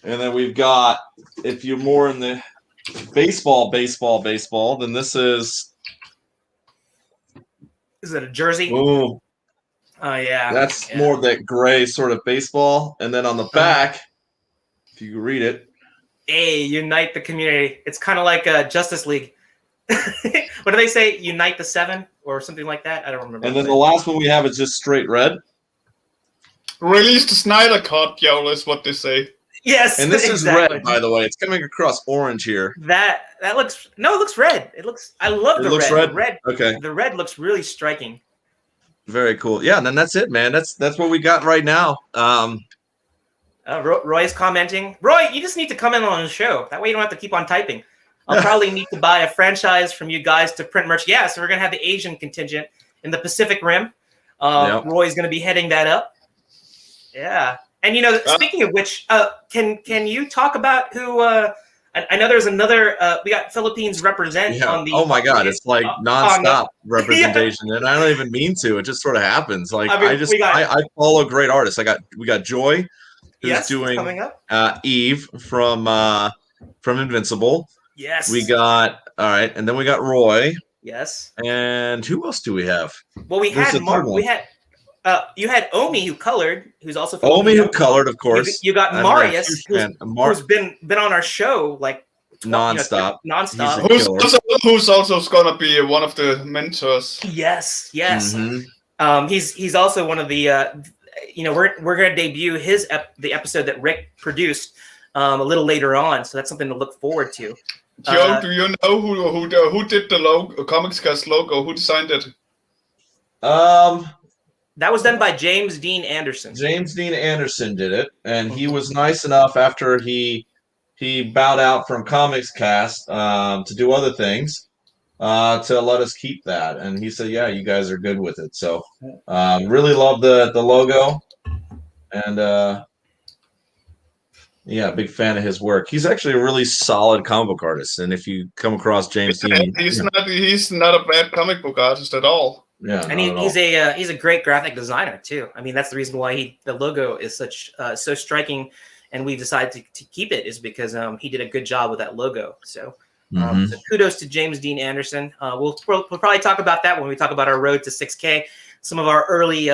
And then we've got, if you're more in the baseball, then this is. Is it a jersey? Boom. Oh yeah. That's more of that gray sort of baseball. And then on the back, if you read it. Hey, unite the community. It's kind of like Justice League. What do they say? Unite the Seven or something like that? I don't remember. And then the last one we have is just straight red. Release the Snyder Cut, yo, is what they say. Yes. And this is red, by the way. It's coming across orange here. That looks it looks red. I love the red. The red. Okay. The red looks really striking. Very cool. Yeah, and then that's it, man. That's what we got right now. Roy's commenting. Roy, you just need to come in on the show. That way you don't have to keep on typing. I'll probably need to buy a franchise from you guys to print merch. Yeah, so we're gonna have the Asian contingent in the Pacific Rim. Roy's gonna be heading that up. Yeah, and speaking of which, can you talk about who? I know there's another. We got Philippines represent on the. Oh my God, it's like nonstop representation, and I don't even mean to. It just sort of happens. Like I follow great artists. We got Joy, who's doing coming up. Eve from Invincible. Yes. We got all right, and then we got Roy. Yes. And who else do we have? Well, we There's had a third one. we had you had Omi who colored, who's also Omi Filipino. who colored, of course. You got I'm a Marius, huge who's, fan. who's been on our show like nonstop. nonstop. Who's also gonna be one of the mentors. Yes. Mhm. He's also one of the we're gonna debut the episode that Rick produced a little later on, so that's something to look forward to. Joe, do you know who did the logo, Comics Cast logo? Who designed it? That was done by James Dean Anderson. James Dean Anderson did it, and he was nice enough after he bowed out from Comics Cast to do other things to let us keep that. And he said, "Yeah, you guys are good with it." So really love the logo, and yeah, big fan of his work. He's actually a really solid comic book artist, and if you come across James Dean, he's not a bad comic book artist at all. Yeah, and he's a great graphic designer too. I mean, that's the reason why the logo is so striking, and we decided to keep it is because he did a good job with that logo. So, so kudos to James Dean Anderson. We'll probably talk about that when we talk about our road to 6K. Some of our early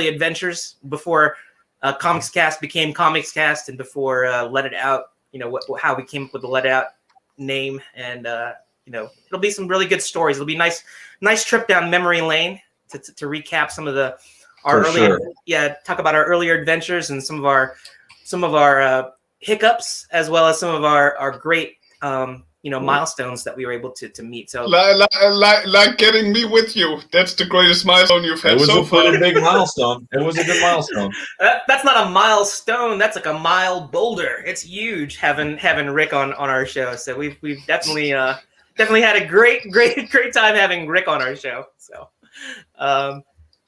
adventures before Comics Cast became Comics Cast, and before Let It Out. You know how we came up with the Let It Out name, and it'll be some really good stories. It'll be nice trip down memory lane to recap some of talk about our earlier adventures and some of our hiccups, as well as some of our great milestones that we were able to meet. So like getting me with you. That's the greatest milestone you've had so far. It was a big milestone. It was a good milestone. That's not a milestone. That's like a mile boulder. It's huge having Rick on our show. So we've definitely had a great time having Rick on our show. So,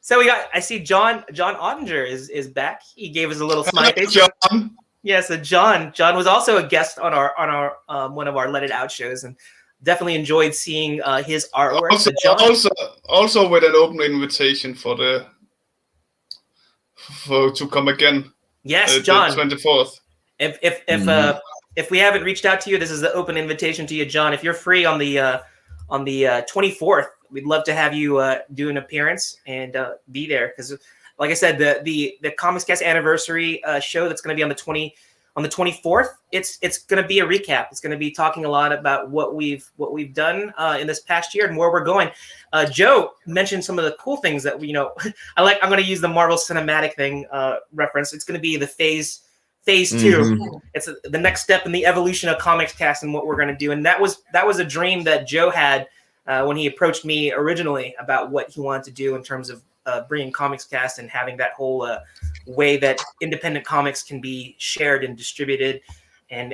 so I see John Ottinger is back. He gave us a little smile. John. Yeah, so John was also a guest on our one of our Let It Out shows, and definitely enjoyed seeing his artwork. Also with an open invitation to come again. Yes, John. 24th. If we haven't reached out to you, this is the open invitation to you, John. If you're free on the 24th, we'd love to have you do an appearance and be there, because, like I said, the Comics Cast anniversary show that's going to be on the 24th. It's going to be a recap. It's going to be talking a lot about what we've done in this past year and where we're going. Joe mentioned some of the cool things that I'm going to use the Marvel Cinematic thing reference. It's going to be the phase 2. Mm-hmm. It's the next step in the evolution of Comics Cast and what we're going to do. And that was a dream that Joe had when he approached me originally about what he wanted to do in terms of bringing Comics Cast and having that whole way that independent comics can be shared and distributed, and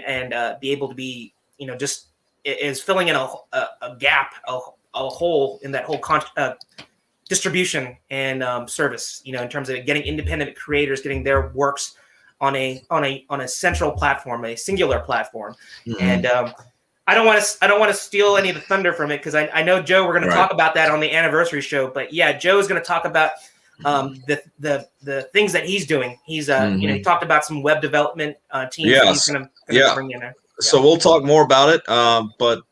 be able to be just is filling in a gap, a hole in that whole distribution and service. In terms of getting independent creators getting their works on a central platform, a singular platform. Mm-hmm. And I don't want to steal any of the thunder from it, because I know, Joe, we're going to talk about that on the anniversary show. But yeah, Joe is going to talk about the things that he's doing. He's he talked about some web development teams. Yes. That he's going to bring in there. Yeah. So we'll talk more about it. But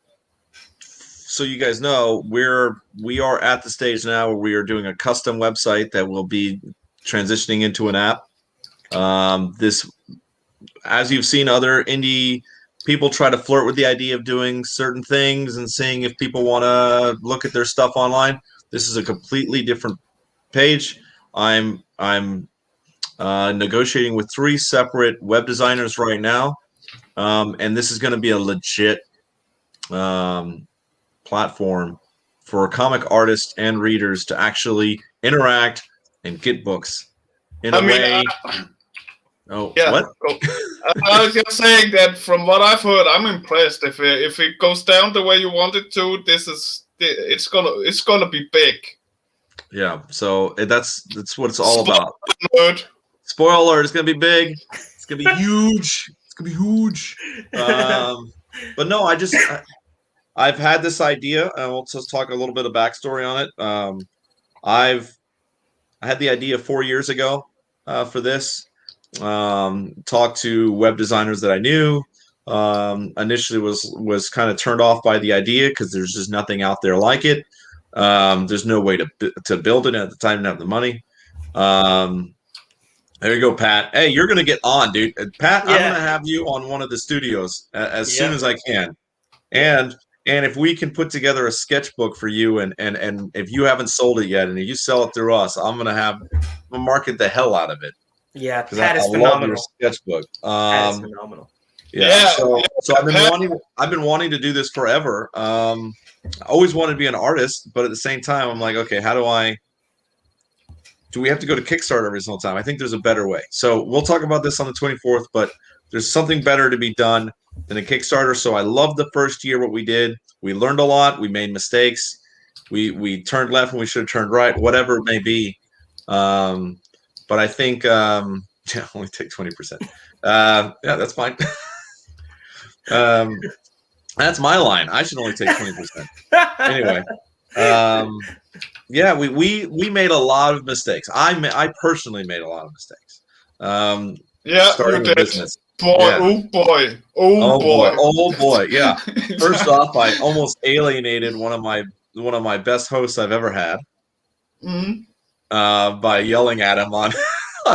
so you guys know, we are at the stage now where we are doing a custom website that will be transitioning into an app. This, as you've seen other indie people try to flirt with the idea of doing certain things and seeing if people want to look at their stuff online, this is a completely different page. I'm negotiating with 3 separate web designers right now, and this is going to be a legit platform for comic artists and readers to actually interact and get books in a way. Oh, yeah. What? I was just saying that from what I've heard, I'm impressed. If it goes down the way you want it to, it's gonna be big. Yeah. So that's what it's all about. Alert. Spoiler alert! It's gonna be big. It's gonna be huge. It's gonna be huge. But no, I've had this idea. We'll just talk a little bit of backstory on it. I had the idea 4 years ago for this. Talked to web designers that I knew, initially was kind of turned off by the idea because there's just nothing out there like it. There's no way to build it at the time. Didn't have the money. There you go, Pat. Hey, you're gonna get on, dude. Pat, I'm gonna have you on one of the studios as soon as I can. And if we can put together a sketchbook for you, and if you haven't sold it yet, and if you sell it through us, I'm gonna market the hell out of it. Yeah, Pat is phenomenal. Love your sketchbook. Pat is phenomenal. Yeah. So I've been wanting to do this forever. I always wanted to be an artist, but at the same time, I'm like, okay, do we have to go to Kickstarter every single time? I think there's a better way. So we'll talk about this on the 24th, but there's something better to be done than a Kickstarter. So I love the first year, what we did. We learned a lot. We made mistakes. We turned left when we should have turned right, whatever it may be. But I think only take 20%. Yeah, that's fine. That's my line. I should only take 20%. Anyway. Yeah, we made a lot of mistakes. I personally made a lot of mistakes. Starting a business. Oh boy. Yeah. First off, I almost alienated one of my best hosts I've ever had by yelling at him on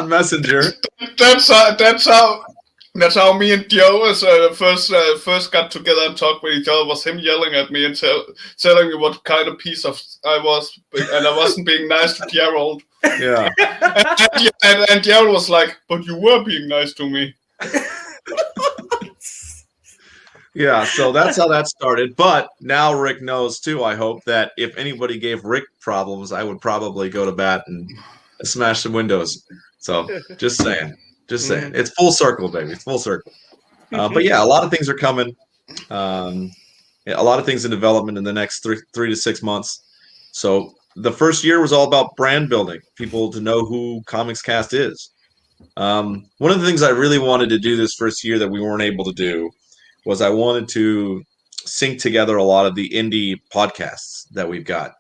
Messenger. That's how me and Joe first got together and talked with each other. Was him yelling at me and telling me what kind of piece of I was, and I wasn't being nice to Gerald. Yeah. and Gerald was like, "But you were being nice to me." Yeah, so that's how that started. But now Rick knows too. I hope that if anybody gave Rick problems, I would probably go to bat and smash some windows. So just saying. Just saying. It's full circle, baby. It's full circle. But yeah, a lot of things are coming. A lot of things in development in the next 3 to 6 months. So the first year was all about brand building, people to know who Comics Cast is. One of the things I really wanted to do this first year that we weren't able to do was I wanted to sync together a lot of the indie podcasts that we've got.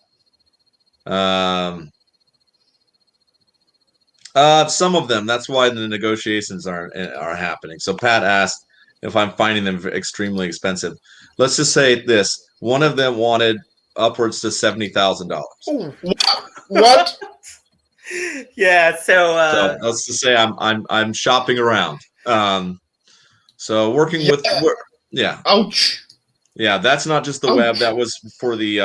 Some of them. That's why the negotiations are happening. So Pat asked if I'm finding them extremely expensive. Let's just say this: one of them wanted upwards to $70,000. What? Yeah. So let's just say I'm shopping around. So working with Ouch. Yeah, that's not just the web. That was for the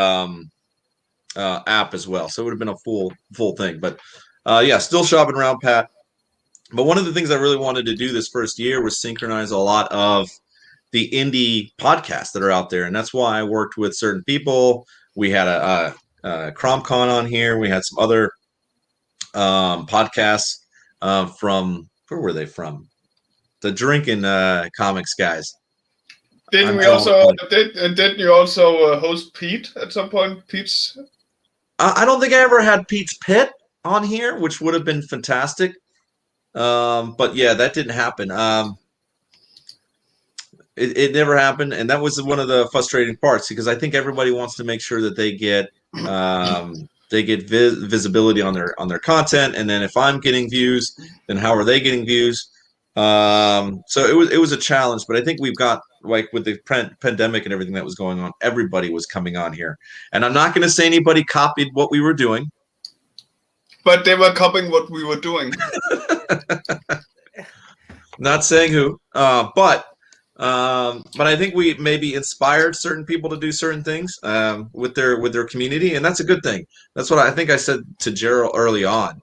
app as well. So it would have been a full thing, but. Still shopping around, Pat. But one of the things I really wanted to do this first year was synchronize a lot of the indie podcasts that are out there. And that's why I worked with certain people. We had a CromCon on here. We had some other podcasts from, where were they from? The Drinking Comics guys. Didn't you also host Pete at some point? Pete's? I don't think I ever had Pete's Pit on here, which would have been fantastic. But yeah, that didn't happen. It never happened, and that was one of the frustrating parts because I think everybody wants to make sure that they get visibility on their content, and then if I'm getting views, then how are they getting views? So it was a challenge, but I think we've got, like, with the pandemic and everything that was going on, everybody was coming on here, and I'm not going to say anybody copied what we were doing. But they were copying what we were doing. Not saying who, but I think we maybe inspired certain people to do certain things with their community, and that's a good thing. That's what I think I said to Gerald early on.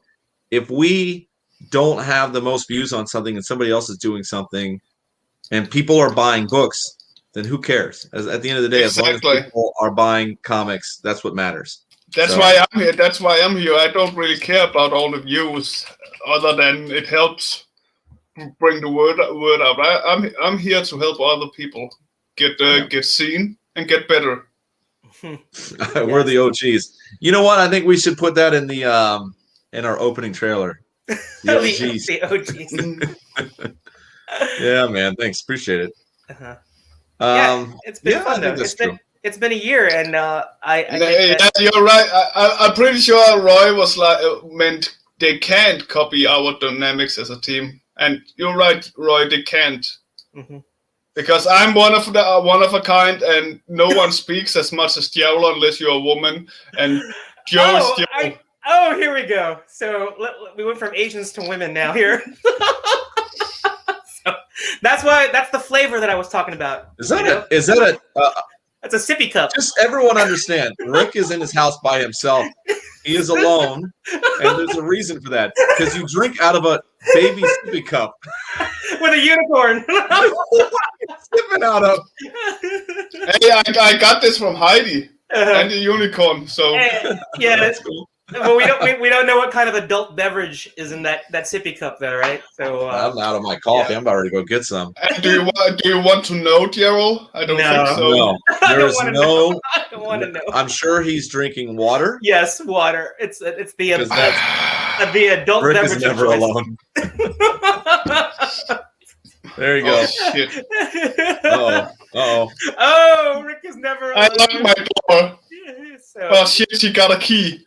If we don't have the most views on something and somebody else is doing something, and people are buying books, then who cares? At the end of the day, exactly. As long as people are buying comics, that's what matters. That's why I'm here. That's why I'm here. I don't really care about all the views, other than it helps bring the word out. I'm here to help other people get seen and get better. We're the OGs. You know what? I think we should put that in the in our opening trailer. The OGs. The OGs. Yeah, man. Thanks. Appreciate it. It's been fun though. It's been a year, and I you're right. I'm pretty sure Roy was meant they can't copy our dynamics as a team, and you're right, Roy. They can't. Mm-hmm. Because I'm one of a kind, and no one speaks as much as Gerald unless you're a woman. And Joe is Gerald. Here we go. So we went from Asians to women now here. So that's the flavor that I was talking about. Is that That's a sippy cup. Just everyone understand. Rick is in his house by himself. He is alone, and there's a reason for that. Because you drink out of a baby sippy cup. With a unicorn. Sipping out of. Hey, I got this from Heidi and the unicorn. So yeah, that's cool. Well, we don't know what kind of adult beverage is in that sippy cup there, right? So I'm out of my coffee. Yeah. I'm about ready to go get some. And do you want to know, Gerald? I don't think so. No, there's no. I don't want to know. I'm sure he's drinking water. Yes, water. It's the adult Rick beverage. Rick is never alone. There you go. Oh, shit. Oh, Rick is never alone. I locked my door. So. Oh shit! She got a key.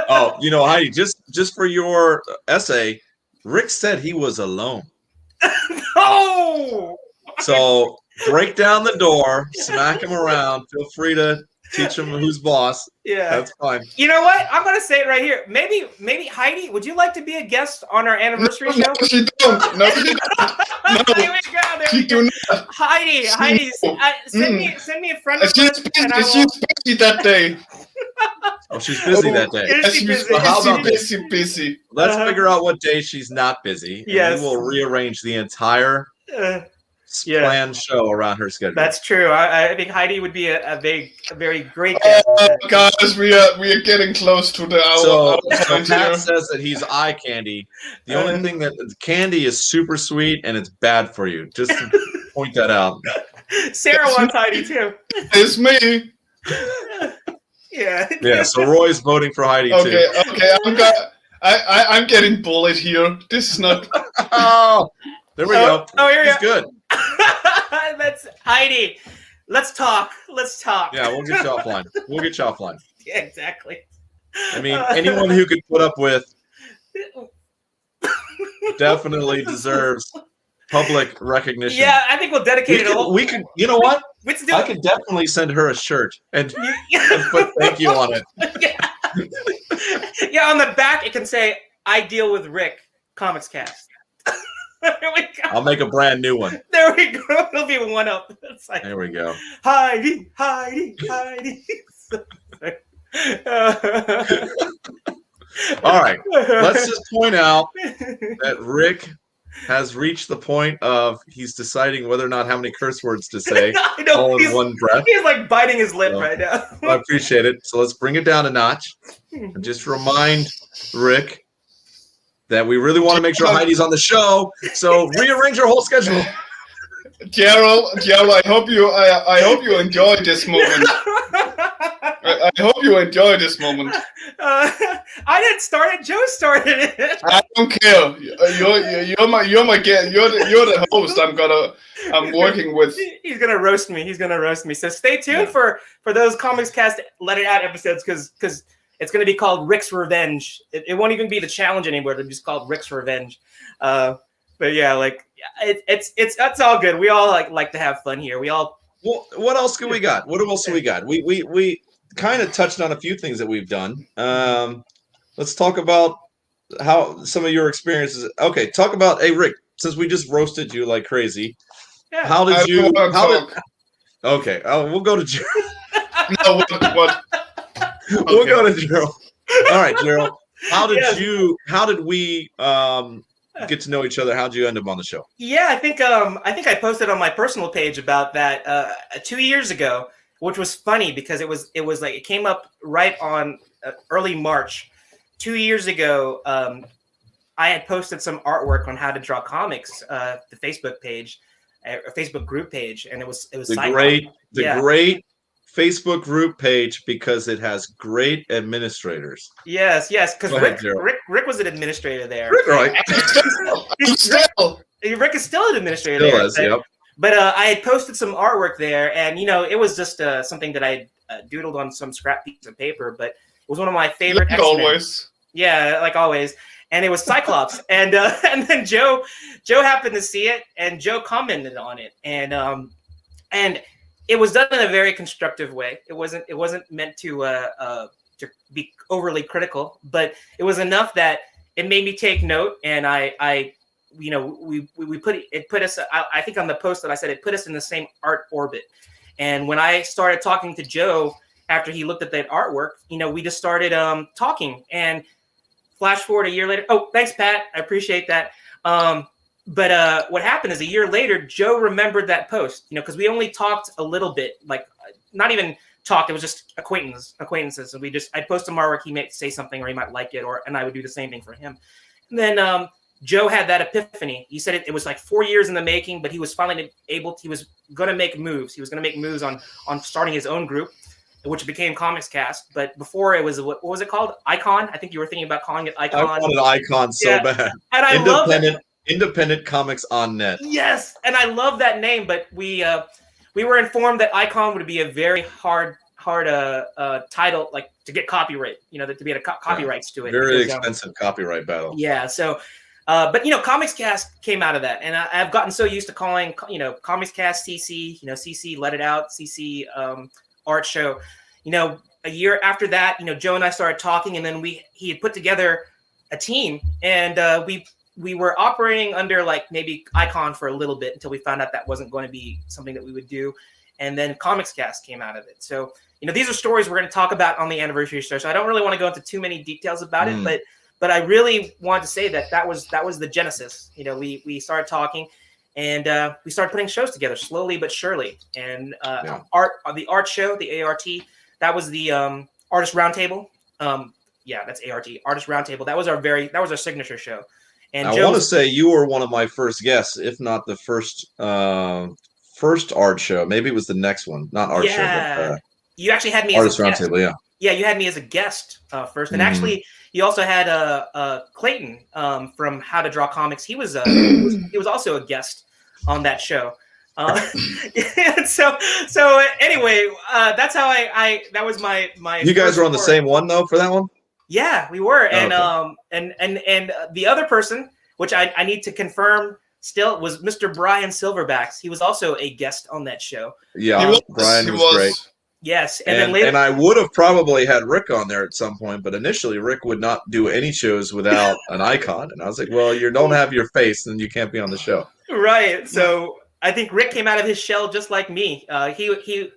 Oh, Heidi, just for your essay, Rick said he was alone. Oh! So break down the door, smack him around. Feel free to teach him who's boss. Yeah, that's fine. You know what? I'm gonna say it right here. Maybe Heidi, would you like to be a guest on our anniversary show? No, she don't. No, she don't. No, there we go. She do not. Heidi, send me a friend request. She's busy that day. Oh, she's busy that day. How about busy? Let's figure out what day she's not busy. Yes. And we will rearrange the entire planned show around her schedule. That's true. I think Heidi would be a very great guest. Guys, we are getting close to the hour. So Pat says that he's eye candy. The only thing that candy is super sweet and it's bad for you. Just to point that out. Sarah wants Heidi too. It's me. Yeah. Yeah. So Roy's voting for Heidi too. Okay. I'm getting bullied here. This is not. Oh, there we go. Oh, here He's good. That's Heidi. Let's talk. Yeah, we'll get you offline. Yeah, exactly. I mean, anyone who could put up with definitely deserves public recognition. Yeah, I think we'll dedicate it all. We could. You know what? Let's do it. I could definitely send her a shirt and put thank you on it. Yeah, on the back it can say "I deal with Rick Comics Cast." There we go. I'll make a brand new one. There we go. It'll be one up. Like, there we go. Heidi. All right. Let's just point out that Rick has reached the point of he's deciding whether or not how many curse words to say all in one breath. He's like biting his lip right now. I appreciate it. So let's bring it down a notch and just remind Rick that we really want to make sure Heidi's on the show. So rearrange your whole schedule. Gerald, I hope you enjoy this moment. I hope you enjoy this moment. I didn't start it. Joe started it. I don't care. You're my guest. You're the host. I'm working with. He's gonna roast me. So stay tuned for those Comics Cast Let It Out episodes because it's gonna be called Rick's Revenge. It won't even be the challenge anymore. It'll be just called Rick's Revenge. But yeah, like it's all good. We all like to have fun here. We all. Well, what else we got? What else do we got? We kind of touched on a few things that we've done. Let's talk about how some of your experiences. Okay, talk about Rick. Since we just roasted you like crazy, how did you? Okay, we'll go to Gerald. No, what? We'll go to Gerald. All right, Gerald. How did we get to know each other? How'd you end up on the show? Yeah, I think I posted on my personal page about that 2 years ago, which was funny because it was like it came up right on early March 2 years ago. I had posted some artwork on how to draw comics, the Facebook page, a Facebook group page, and it was great Facebook group page because it has great administrators. Yes, because Rick was an administrator there. Rick, right? Rick is still an administrator there. Yep. But I had posted some artwork there, and it was just something that I doodled on some scrap piece of paper. But it was one of my favorite X-Men. Always. Yeah, like always. and it was Cyclops. And and then Joe happened to see it, and Joe commented on it, and it was done in a very constructive way. It wasn't meant to be overly critical, but it was enough that it made me take note, and I we put us. I think on the post that I said it put us in the same art orbit. And when I started talking to Joe after he looked at that artwork, we just started talking. And flash forward a year later. Oh, thanks, Pat. I appreciate that. But what happened is a year later, Joe remembered that post. Because we only talked a little bit, like not even talked. It was just acquaintances. And I'd post some artwork. He might say something, or he might like it, and I would do the same thing for him. And then Joe had that epiphany. He said it was like 4 years in the making, but he was finally able. He was going to make moves. He was going to make moves on starting his own group, which became Comics Cast. But before it was what was it called? Icon. I think you were thinking about calling it Icon. I wanted Icon so bad. And I love it. Independent Comics on Net. Yes, and I love that name. But we were informed that Icon would be a very hard title, like to get copyright. To be copyrights to it. Very expensive copyright battle. Yeah. So. But Comics Cast came out of that, and I've gotten so used to calling Comics Cast CC, CC Let It Out, CC Art Show. A year after that, Joe and I started talking, and then he had put together a team, and we were operating under like maybe Icon for a little bit until we found out that wasn't going to be something that we would do, and then Comics Cast came out of it. So these are stories we're going to talk about on the anniversary show. So I don't really want to go into too many details about it, but I really wanted to say that was the genesis. We started talking, and we started putting shows together slowly but surely. And the art show, the ART, that was the Artist Roundtable. That's ART, Artist Roundtable. That was our signature show. And I want to say you were one of my first guests, if not the first art show. Maybe it was the next one, not art show. But, you actually had me Artist as a guest. Roundtable, yeah. Yeah, you had me as a guest first, and actually, you also had Clayton from How to Draw Comics. He was also a guest on that show. So anyway, that's how that was my. You guys were on the same one though for that one. Yeah, we were, and okay. and the other person, which I need to confirm still, was Mr. Brian Silverbacks. He was also a guest on that show. Yeah, Brian was great. Yes, and then later, and I would have probably had Rick on there at some point, but initially Rick would not do any shows without an icon, and I was like, "Well, you don't have your face, then you can't be on the show." Right. So I think Rick came out of his shell just like me. I didn't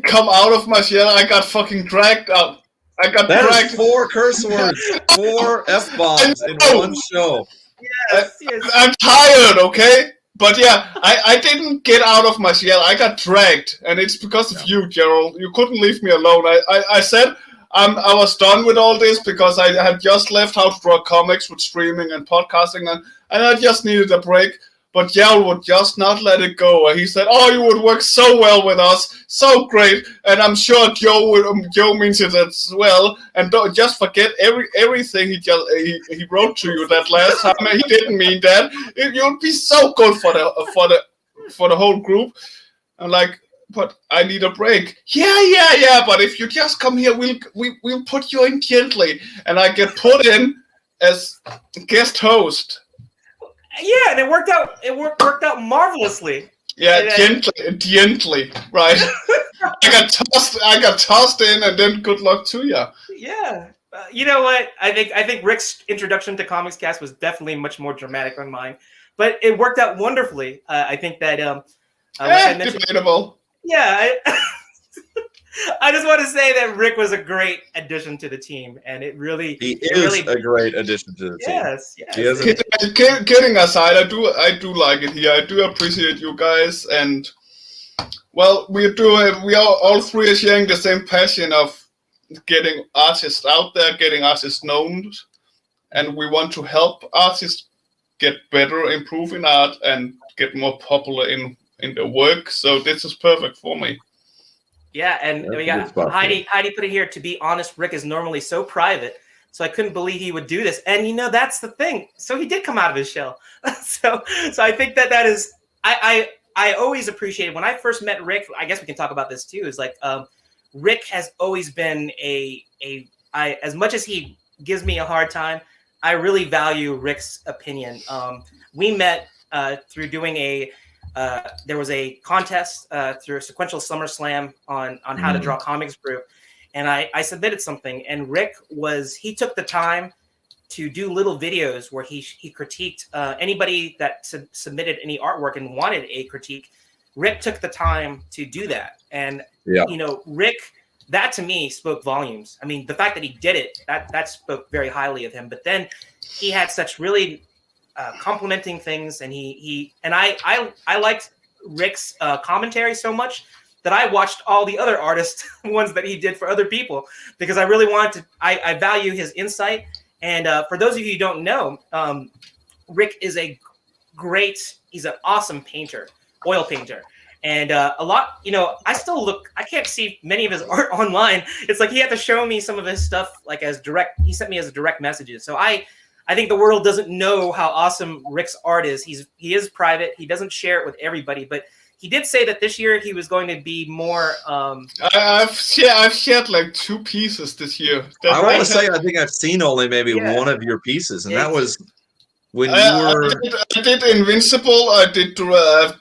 come out of my shell. I got fucking dragged out. That is 4 curse words, 4 F-bombs in one show. Yes. I'm tired. Okay. But yeah, I didn't get out of my shell. I got dragged, and it's because of you, Gerald. You couldn't leave me alone. I said I was done with all this because I had just left How to Draw Comics with streaming and podcasting, and I just needed a break. But Gerald would just not let it go. He said, "Oh, you would work so well with us, so great." And I'm sure Joe means it as well. And don't just forget everything he wrote to you that last time. He didn't mean that. You'll be so good for the whole group. I'm like, but I need a break. Yeah. But if you just come here, we'll put you in gently, and I get put in as guest host. Yeah, and it worked out. It worked out marvelously. Yeah, gently, right? I got tossed in, and then good luck to you. Yeah, you know what? I think Rick's introduction to Comics Cast was definitely much more dramatic than mine, but it worked out wonderfully. I think that debatable. Yeah. I just want to say that Rick was a great addition to the team, and it really a great addition to the team. Yes. Kidding aside, I do like it here. I do appreciate you guys, and well, we are all three are sharing the same passion of getting artists out there, getting artists known, and we want to help artists get better, improve in art, and get more popular in their work. So this is perfect for me. Yeah, and we got Heidi put it here. To be honest, Rick is normally so private, so I couldn't believe he would do this. And that's the thing. So he did come out of his shell. so I think that is I always appreciated when I first met Rick. I guess we can talk about this too. Is like Rick has always been as much as he gives me a hard time, I really value Rick's opinion. We met through doing there was a contest through a Sequential SummerSlam on how to draw comics group. And I submitted something, and Rick he took the time to do little videos where he critiqued anybody that submitted any artwork and wanted a critique. Rick took the time to do that. And, Rick, that to me spoke volumes. I mean, the fact that he did it, that spoke very highly of him. But then he had such really complimenting things, and I liked Rick's commentary so much that I watched all the other artists ones that he did for other people, because I really wanted to. I value his insight. And for those of you who don't know, Rick is he's an awesome painter, oil painter. And a lot, I can't see many of his art online. It's like he had to show me some of his stuff he sent me as direct messages. So I think the world doesn't know how awesome Rick's art is. He is private. He doesn't share it with everybody, but he did say that this year he was going to be more. I've shared like 2 pieces this year. I want to say I think I've seen only maybe one of your pieces, and that was when you were. I did Invincible. I've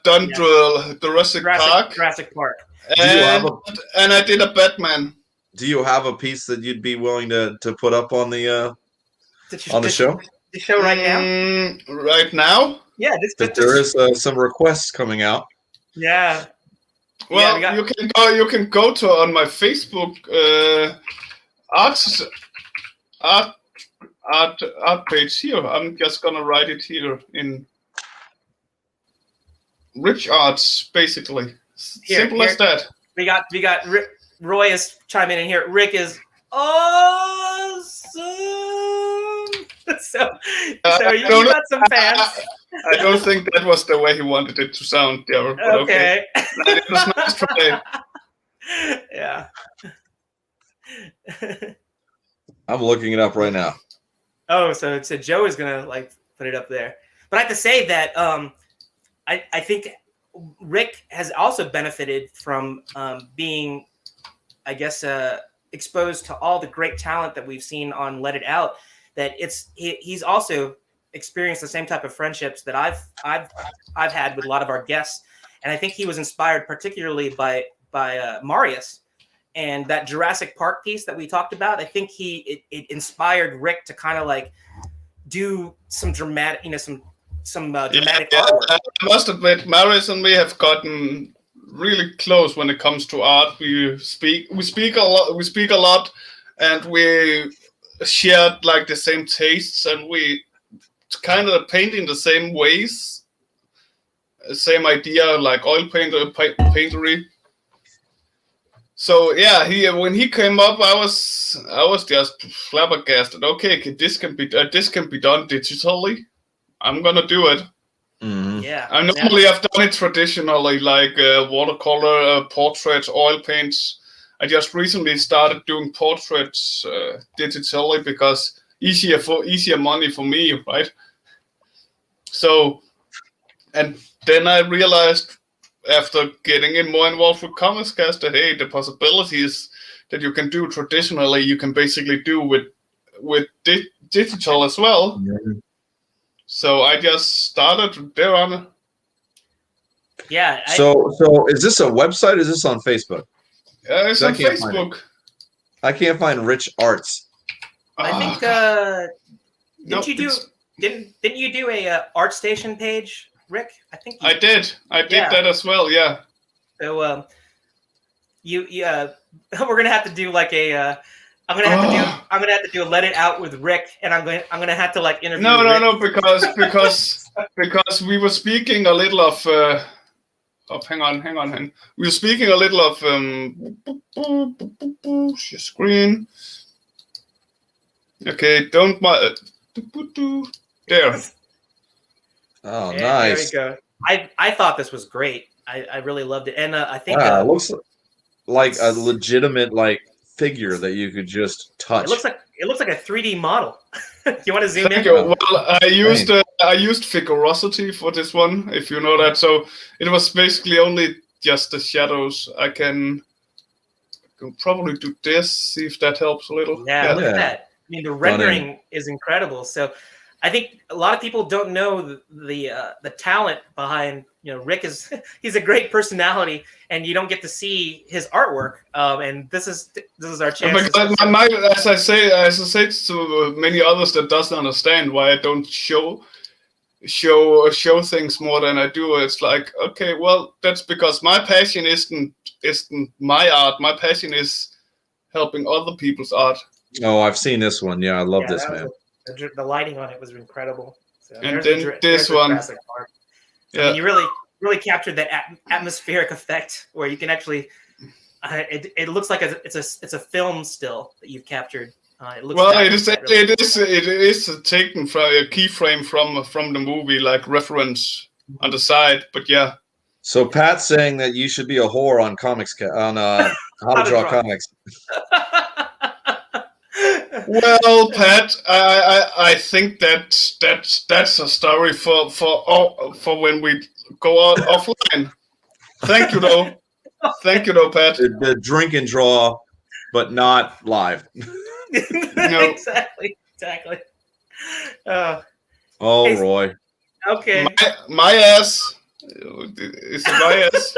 done Jurassic Park. Jurassic Park. And I did a Batman. Do you have a piece that you'd be willing to put up on the show? The show right now. Right now. Yeah, there is some requests coming out. Yeah. Well, you can go to on my Facebook art page here. I'm just gonna write it here in Rich Arts, basically. Simple as that. We got Roy is chiming in here. Rick is awesome. So you got some fans. I don't think that was the way he wanted it to sound, Darryl. Okay. It was nice try. Yeah. I'm looking it up right now. Oh, so Joe is gonna put it up there. But I have to say that I think Rick has also benefited from being, I guess, exposed to all the great talent that we've seen on Let It Out. That he's also experienced the same type of friendships that I've had with a lot of our guests, and I think he was inspired particularly by Marius and that Jurassic Park piece that we talked about. I think it inspired Rick to kind of do some dramatic, dramatic artwork. I must admit, Marius and me have gotten really close when it comes to art. We speak a lot, and we shared the same tastes, and we kind of paint in the same ways, same idea, like oil paintery. So yeah, when he came up, I was just flabbergasted. Okay, this can be done digitally. I'm gonna do it. Mm-hmm. Yeah. I normally have done it traditionally, like watercolor, portraits, oil paints. I just recently started doing portraits digitally because easier money for me, right? So, and then I realized after getting more involved with ComicsCast that hey, the possibilities that you can do traditionally, you can basically do with digital as well. Mm-hmm. So I just started there on. Yeah. So is this a website? Or is this on Facebook? It's on Facebook. I can't find Rich Arts. I think didn't you do a ArtStation page, Rick? I think I did. I did that as well. Yeah. So we're gonna have to do I'm gonna have to do a Let It Out with Rick, and I'm gonna have to interview. No, because we were speaking a little of. Hang on. We were speaking a little of your screen. Okay, don't mind. There. Oh, nice. There we go. I thought this was great. I really loved it, and I think it looks like a legitimate figure that you could just touch. It looks like a 3D model. You want to zoom in? Well, I used Figurosity for this one, if you know that. So it was basically only just the shadows. I can probably do this, see if that helps a little. Yeah, look at that. mean, the rendering is incredible. So I think a lot of people don't know the talent behind, Rick he's a great personality, and you don't get to see his artwork. And this is our chance. As I say to many others that doesn't understand why I don't show things more than I do. It's like, okay, well, that's because my passion isn't my art. My passion is helping other people's art. Oh, I've seen this one. Yeah, I love this, man. The lighting on it was incredible. So and then this one. So, yeah, I mean, you really captured that atmospheric effect where you can actually. It looks like it's a film still that you've captured. It looks it is taken from a keyframe from the movie, like reference on the side. But yeah. So Pat's saying that you should be a whore on How to Draw Comics. Well, Pat, I think that's a story for when we go out offline. Thank you, though. Pat. The drink and draw, but not live. No. Exactly. Hey, Roy. Okay. My ass. It's my ass.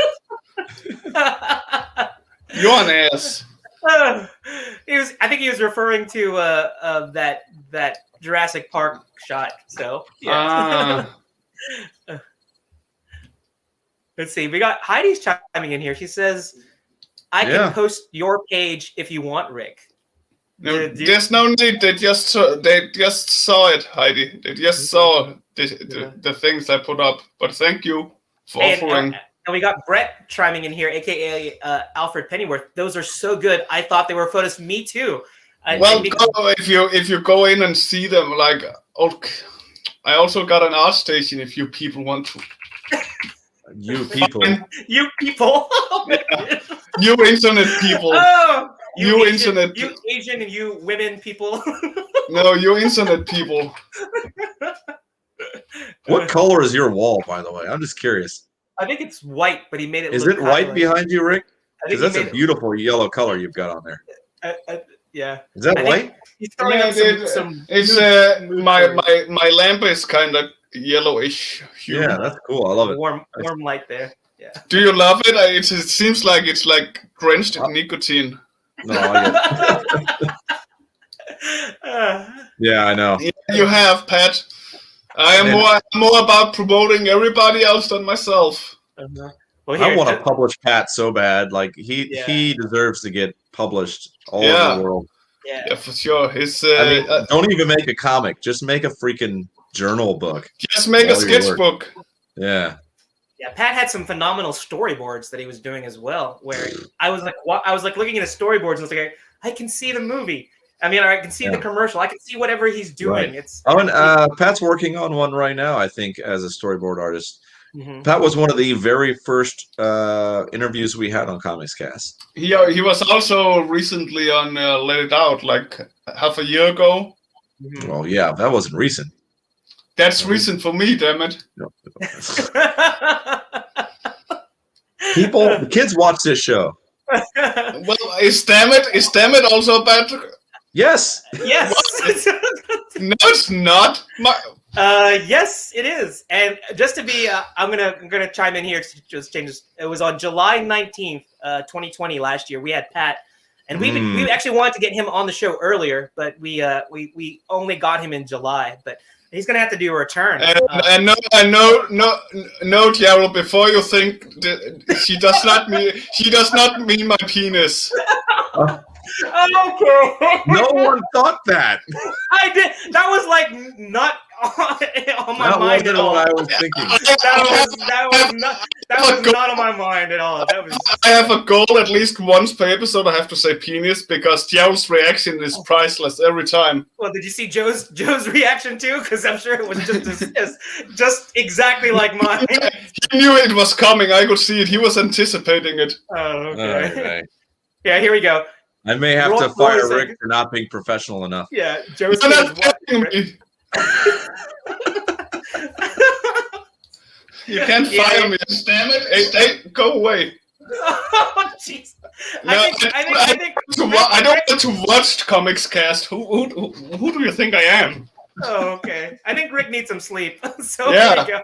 You're an ass. I think he was referring to that Jurassic Park shot. So yeah. Let's see. We got Heidi's chiming in here. She says, "I can post your page if you want, Rick." No, there's no need. They just saw it, Heidi. They just saw the things I put up. But thank you for offering. And we got Brett chiming in here, aka Alfred Pennyworth. Those are so good. I thought they were photos. Me too. If you go in and see them, like, I also got an art station. If you people want to. You people. You people. Yeah. You internet people. Oh, you internet. You Asian and you women people. No, you internet people. What color is your wall, by the way? I'm just curious. I think it's white, but he made it. Is it white behind you, Rick? Because that's a beautiful yellow color you've got on there. Yeah. Is that white? He's throwing up some. It's my lamp is kind of yellowish hue. Yeah, that's cool. I love it. Warm light there. Yeah. Do you love it? It seems like it's like drenched in nicotine. No, I get it. Yeah, I know. Yeah, you have, Pat. I am more about promoting everybody else than myself. Well, I want to publish Pat so bad. Like he deserves to get published all over the world. Yeah, for sure. Don't even make a comic. Just make a freaking journal book. Just make a sketchbook. Yeah. Yeah, Pat had some phenomenal storyboards that he was doing as well. Where I was like looking at his storyboards and I was like, I can see the movie. I mean, I can see the commercial. I can see whatever he's doing. Right. Pat's working on one right now, I think, as a storyboard artist. Mm-hmm. Pat was one of the very first interviews we had on Comics Cast. He was also recently on Let It Out, like half a year ago. Mm-hmm. Well, yeah, that wasn't recent. That's recent for me, damn it. No. The kids watch this show. Well, is damn it also bad? Yes. No, it's not. Yes, it is. And just to be, I'm gonna chime in here to just change this. It was on July 19th, 2020 last year. We had Pat, and we actually wanted to get him on the show earlier, but we only got him in July. But he's gonna have to do a return. And no, Gerald. Before you think she does not mean my penis. Okay. No one thought that. I did. That was like not on my mind at all. What I was thinking. That was not on my mind at all. I have a goal at least once per episode. I have to say penis because Gerald's reaction is priceless every time. Well, did you see Joe's reaction too? Because I'm sure it was just exactly like mine. He knew it was coming. I could see it. He was anticipating it. Oh, okay. Right. Yeah, here we go. I may have to fire Rick for not being professional enough. Yeah, Joe's not me. You can't fire me. Damn it. Hey, go away. Oh, jeez. No, I think I don't want to watch Comics Cast. Who do you think I am? Oh, okay. I think Rick needs some sleep. So Yeah. there you go.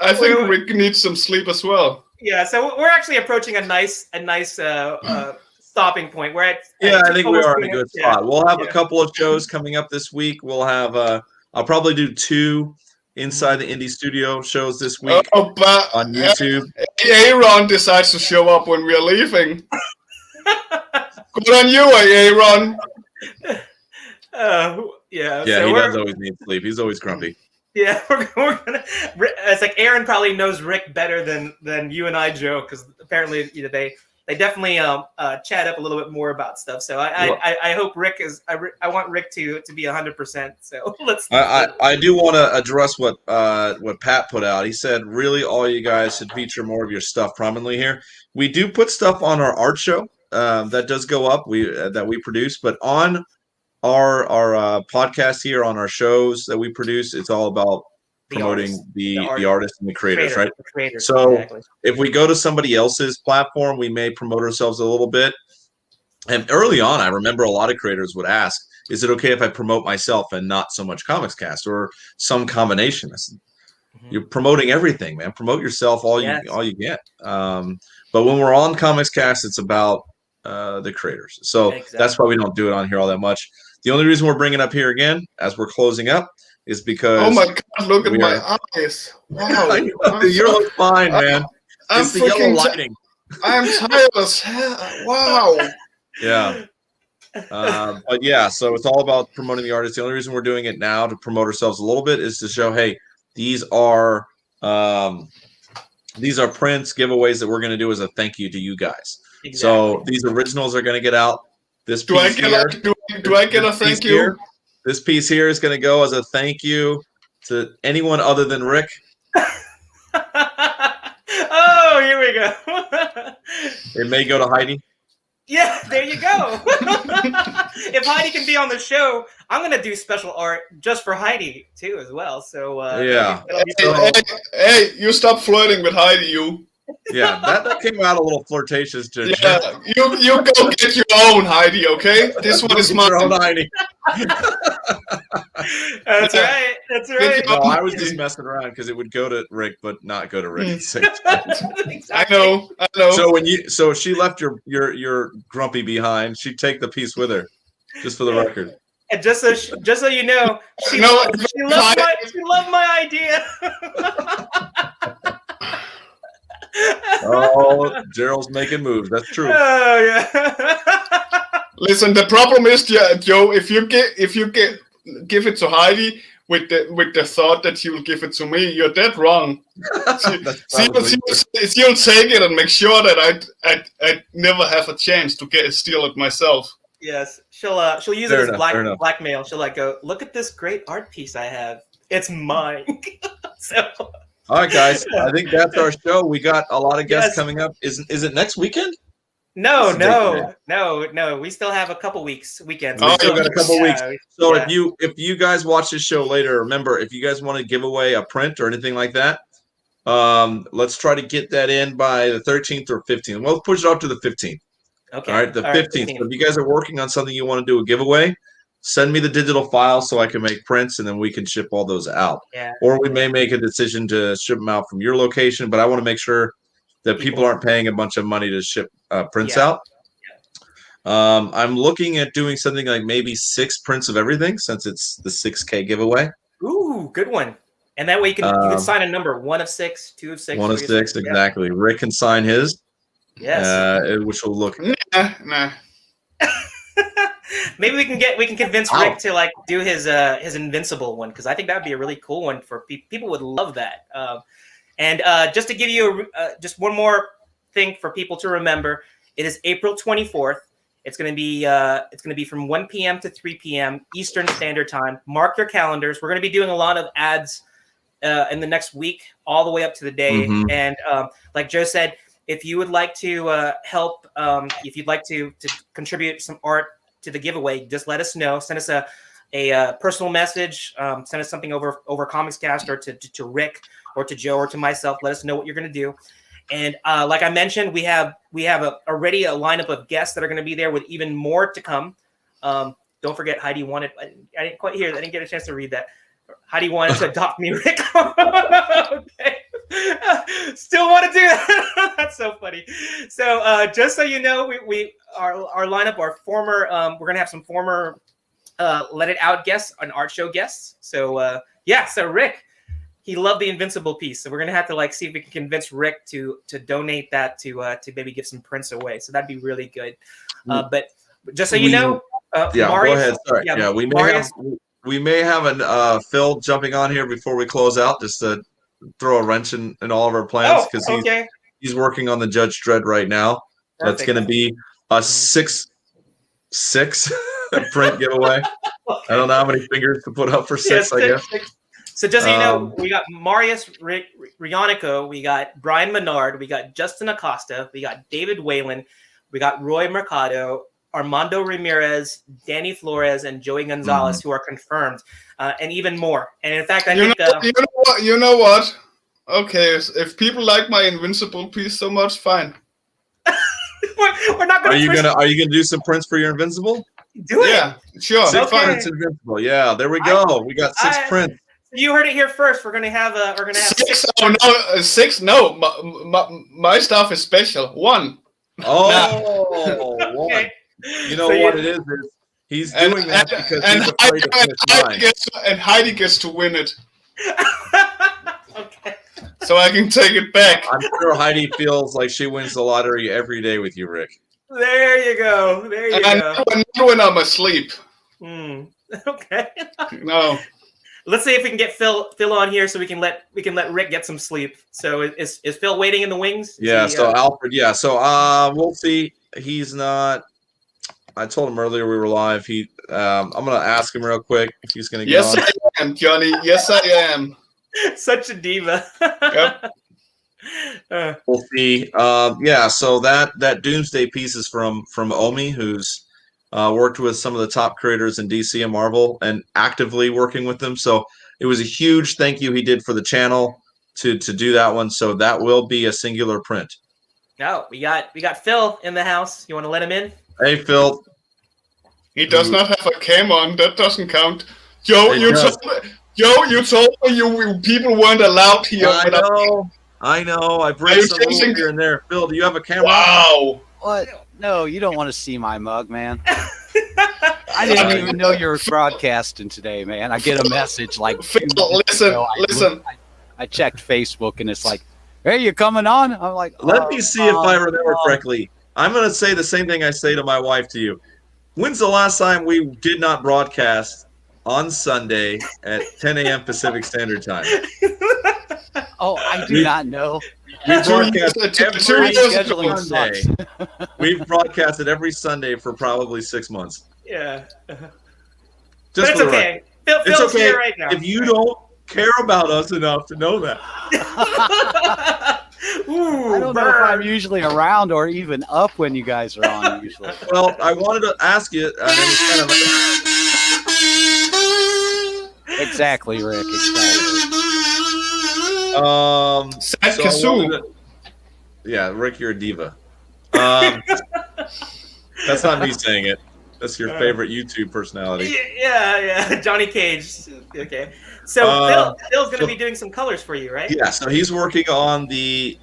I think Rick needs some sleep as well. Yeah, so we're actually approaching a nice stopping point. We're at I think we are in a good spot. Yeah. We'll have a couple of shows coming up this week. We'll have I'll probably do 2 Inside the Indie Studio shows this week But on YouTube. Aaron decides to show up when we are leaving. Good on you, Aaron. Yeah, Yeah, so he does always need sleep. He's always grumpy. Yeah, we're gonna. It's like Aaron probably knows Rick better than you and I, Joe, because apparently they definitely chat up a little bit more about stuff. So I hope Rick is. I want Rick to be 100%. So let's. I do want to address what Pat put out. He said, really, all you guys should feature more of your stuff prominently here. We do put stuff on our art show that does go up. That we produce, but on our podcast here, on our shows that we produce, it's all about promoting the artists and the creators, right? The creators, so exactly. If we go to somebody else's platform, we may promote ourselves a little bit. And early on, I remember a lot of creators would ask, is it okay if I promote myself and not so much Comics Cast or some combination? I said, you're promoting everything, man. Promote yourself all you get. But when we're on Comics Cast, it's about the creators. So that's why we don't do it on here all that much. The only reason we're bringing it up here again, as we're closing up, is because oh my god, look at my eyes! Wow, you look fine, man. It's the yellow lighting. I'm tired as hell. Wow. Yeah. But yeah, so it's all about promoting the artists. The only reason we're doing it now to promote ourselves a little bit is to show, hey, these are prints, giveaways that we're going to do as a thank you to you guys. Exactly. So these originals are going to get out. This piece do I get a thank you? Here, this piece here is going to go as a thank you to anyone other than Rick. Oh, here we go. It may go to Heidi. Yeah, there you go. If Heidi can be on the show, I'm going to do special art just for Heidi, too, as well. So, yeah. Hey, you stop flirting with Heidi, you. Yeah, that came out a little flirtatious. Yeah, you go get your own, Heidi, okay? This one is mine. Your own Heidi. That's right. That's right. No, I was just messing around because it would go to Rick, but not go to Rick. Exactly. I know. So if she left your grumpy behind, she'd take the piece with her, just for the record. And just so you know, she loved my idea. Oh, Gerald's making moves. That's true. Oh yeah. Listen, the problem is, Joe, if you give it to Heidi with the thought that she will give it to me, you're dead wrong. She'll take it and make sure that I never have a chance to steal it myself. Yes, she'll use it as blackmail. She'll go, look at this great art piece I have. It's mine. So. All right, guys. I think that's our show. We got a lot of guests coming up. Is it next weekend? No. We still have a couple weeks, weekends. We still got a couple weeks. So if you guys watch this show later, remember, if you guys want to give away a print or anything like that, let's try to get that in by the 13th or 15th. We'll push it up to the 15th. Okay. All right, the 15th. So if you guys are working on something you want to do a giveaway, send me the digital file so I can make prints, and then we can ship all those out. Yeah. Or we may make a decision to ship them out from your location, but I want to make sure that people aren't paying a bunch of money to ship prints out. Yeah. I'm looking at doing something like maybe 6 prints of everything, since it's the 6K giveaway. Ooh, good one. And that way you can sign a number, 1 of 6, 2 of 6. 1 of 6, exactly. Yeah. Rick can sign his. Yes. Which will look. Nah. Maybe we can convince Rick to do his Invincible one, because I think that would be a really cool one for people. Would love that. And just to give you just one more thing for people to remember, it is April 24th. It's going to be from 1 p.m. to 3 p.m. Eastern Standard Time. Mark your calendars. We're going to be doing a lot of ads in the next week, all the way up to the day. Mm-hmm. And like Joe said, if you would like to help, if you'd like to contribute some art to the giveaway, just let us know. Send us a personal message. Send us something over Comics Cast or to Rick or to Joe or to myself. Let us know what you're going to do. And like I mentioned, we have already a lineup of guests that are going to be there with even more to come. Don't forget, Heidi wanted. I didn't quite hear. I didn't get a chance to read that. Heidi wanted to adopt me, Rick. Okay. Still want to do that. That's so funny. So just so you know, our lineup, our former, we're gonna have some former Let It Out guests, an art show guests. So so Rick, he loved the Invincible piece, so we're gonna have to see if we can convince Rick to donate that to maybe give some prints away. So that'd be really good. But just so you know, Marius, go ahead. Sorry. Yeah, we may have an Phil jumping on here before we close out, just to throw a wrench in all of our plans, because he's working on the Judge Dredd right now. Perfect. That's going to be a 6 print giveaway. I don't know how many fingers to put up for 6. I guess. 6. So just so you know, we got Marius Rionico, we got Brian Menard, we got Justin Acosta, we got David Whalen, we got Roy Mercado, Armando Ramirez, Danny Flores, and Joey Gonzalez, who are confirmed, and even more. And in fact, I think you know what? Okay, if people like my Invincible piece so much, fine. we're not going to. Are you gonna do some prints for your Invincible? Do it. Yeah, sure. 6 prints Invincible. Yeah, there we go. We got 6 prints. You heard it here first. We're gonna have 6. Oh no, 6. No, my stuff is special. 1. Oh, okay. You know what it is he's doing that because he's afraid to finish and Heidi gets to win it. Okay. So I can take it back. I'm sure Heidi feels like she wins the lottery every day with you, Rick. There you go. Not when I'm asleep. Okay. No. Let's see if we can get Phil on here so we can let Rick get some sleep. So is Phil waiting in the wings? Yeah. Alfred. Yeah. So we'll see. He's not. I told him earlier we were live. I'm gonna ask him real quick if he's gonna get on. Yes, I am, Johnny. Yes, I am. Such a diva. Yep. We'll see. So that Doomsday piece is from Omi, who's worked with some of the top creators in DC and Marvel and actively working with them. So it was a huge thank you he did for the channel to do that one. So that will be a singular print. Oh, we got Phil in the house. You want to let him in? Hey, Phil. He does not have a cam on. That doesn't count. Joe, you told me you people weren't allowed here. I know. I break some rules here and there. Phil, do you have a camera? Wow. What? No, you don't want to see my mug, man. I didn't even know you were broadcasting today, man. I get a message like, Phil, listen. I checked Facebook and it's like, hey, you coming on? I'm like, let me see if I remember correctly. I'm going to say the same thing I say to my wife to you. When's the last time we did not broadcast on Sunday at 10 a.m. Pacific Standard Time? Oh, I do not know. We broadcast scheduling Sunday. We've broadcasted every Sunday for probably 6 months. Yeah. Just but it's okay. Phil's here right now. If you don't care about us enough to know that. Ooh, I don't know if I'm usually around or even up when you guys are on usually. Well, I wanted to ask you. Exactly, Rick. Exactly. Yeah, Rick, you're a diva. That's not me saying it. That's your favorite YouTube personality. Yeah, Johnny Cage. Okay. So Phil's going to be doing some colors for you, right? Yeah. So he's working on the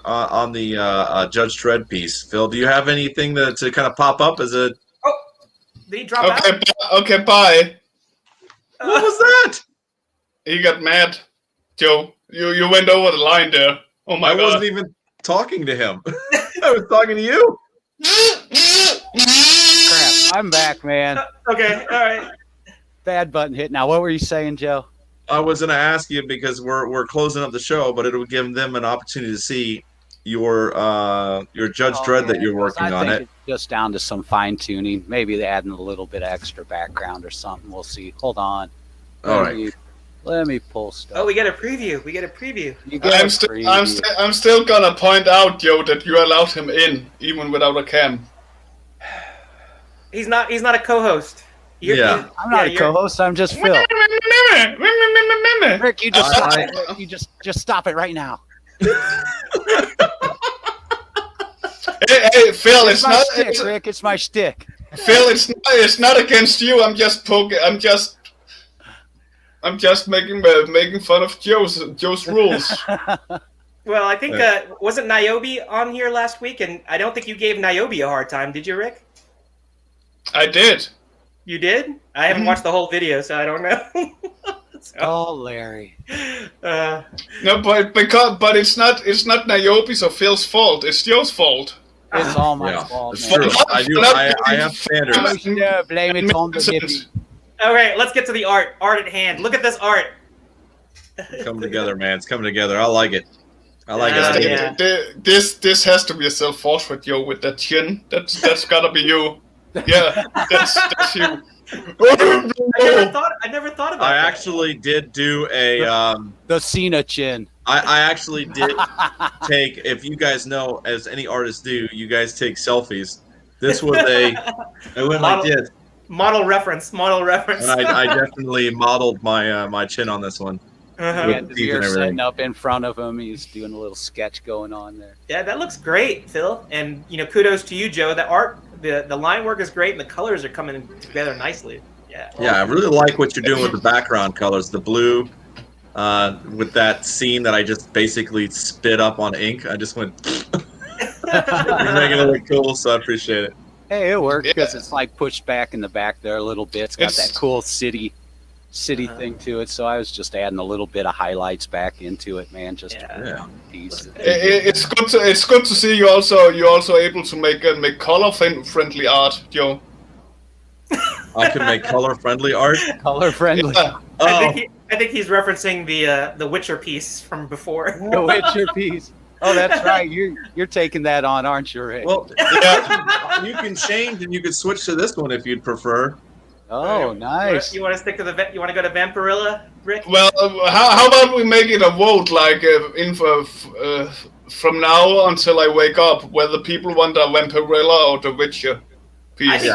Judge Dredd piece. Phil, do you have anything to kind of pop up as a? Oh, did he drop out? Okay, bye. What was that? He got mad, Joe. You went over the line there. Oh my God! I wasn't even talking to him. I was talking to you. Crap! I'm back, man. Okay. All right. Bad button hit. Now, what were you saying, Joe? I was going to ask you because we're closing up the show, but it would give them an opportunity to see your Judge Dredd that you're working on it. It's just down to some fine tuning, maybe adding a little bit of extra background or something. We'll see. Hold on. Let me pull stuff. Oh, we get a preview. I'm still gonna point out, Joe, that you allowed him in even without a cam. He's not a co-host. I'm not a co-host. I'm just Phil. Rick, you just stop it right now. Hey, Phil, It's my shtick, Rick. It's my shtick. Phil, it's not against you. I'm just poking. I'm just making fun of Joe's rules. Well, I think wasn't Niobe on here last week, and I don't think you gave Niobe a hard time, did you, Rick? I did. You did? I haven't watched the whole video, so I don't know. Oh, Larry. No, but it's not Niobe's or Phil's fault. It's Joe's fault. It's all my fault, It's man. true. I have standards. Yeah, blame it on the hippie. All right, let's get to the art. Art at hand. Look at this art. Coming together, man. It's coming together. I like it. I like it. Yeah. This has to be a self-portrait, Joe, with that chin. That's gotta be you. Yeah, that's you. I never thought about I that. actually did do a The Cena chin. I actually did take, if you guys know, as any artists do, you guys take selfies. This was I went like this. Model reference. And I definitely modeled my chin on this one. Uh-huh. With teeth and everything. Setting up in front of him. He's doing a little sketch going on there. Yeah, that looks great, Phil. And kudos to you, Joe. The art, the line work is great, and the colors are coming together nicely. Yeah. Yeah, I really like what you're doing with the background colors. The blue, with that scene that I just basically spit up on ink. I just went. You're making it look cool, so I appreciate it. Hey, it worked because it's like pushed back in the back there a little bit. It's got that cool city thing to it. So I was just adding a little bit of highlights back into it, man. Just a piece. It's good to see you're also able to make color friendly art, Joe. I can make color friendly art. Color friendly. Yeah. I think he's referencing the Witcher piece from before. The Witcher piece. Oh, that's right. You're taking that on, aren't you, Rick? Well, yeah, you can change and you can switch to this one if you'd prefer. Oh, nice. You want to stick to you want to go to Vampirilla, Rick? Well, how about we make it a vote, like from now until I wake up, whether people want a Vampirilla or the Witcher piece.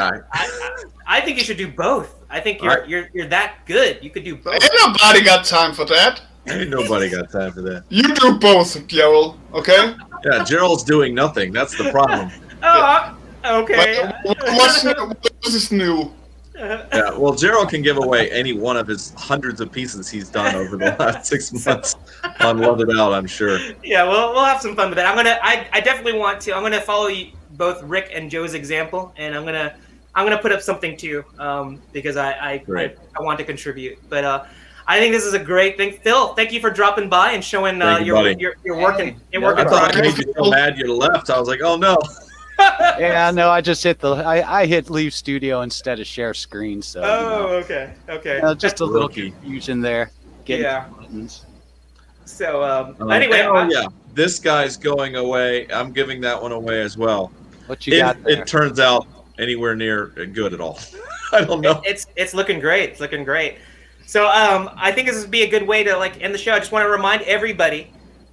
I think you should do both. I think you're that good. You could do both. Ain't nobody got time for that. Ain't nobody got time for that. You do both, Gerald. Okay. Yeah, Gerald's doing nothing. That's the problem. Oh, okay. What's new? What is new? Yeah, well, Gerald can give away any one of his hundreds of pieces he's done over the last 6 months on Love It Out, I'm sure. Yeah, we'll have some fun with that. I definitely want to. I'm gonna follow both Rick and Joe's example, and I'm gonna put up something too, because I want to contribute. But I think this is a great thing. Phil, thank you for dropping by and showing your working. I thought I made you so mad you left. I was like, oh no. Yeah, no, I just hit I hit leave studio instead of share screen. So. Okay. Just a little confusion there. Buttons. So anyway, this guy's going away. I'm giving that one away as well. What you got there? It turns out anywhere near good at all. I don't know. It's looking great. It's looking great. So I think this would be a good way to end the show. I just want to remind everybody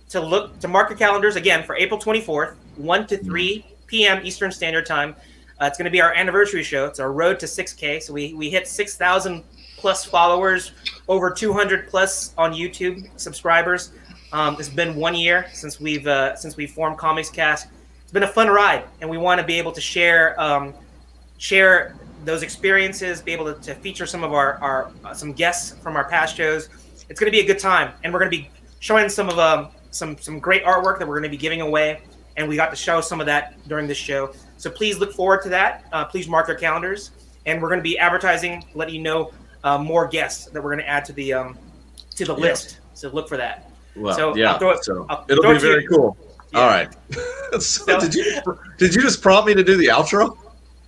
to mark your calendars again for April 24th, 1 to 3 p.m. Eastern Standard Time. It's going to be our anniversary show. It's our road to 6K. So we hit 6,000 plus followers, over 200 plus on YouTube subscribers. It's been 1 year since we formed Comics Cast. It's been a fun ride, and we want to be able to share those experiences, be able to feature some of our some guests from our past shows. It's going to be a good time, and we're going to be showing some of some great artwork that we're going to be giving away, and we got to show some of that during this show. So please look forward to that. Please mark your calendars, and we're going to be advertising, letting you know more guests that we're going to add to the list. So look for that. Well, so it'll be very cool. Yeah. All right. So, did you just prompt me to do the outro?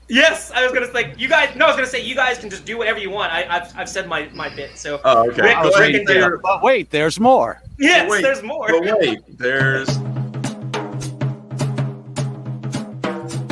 Yes, I was gonna say you guys. No, I was gonna say you guys can just do whatever you want. I've said my bit. So okay. Rick, but wait, there's more. Yes, there's more. But wait, there's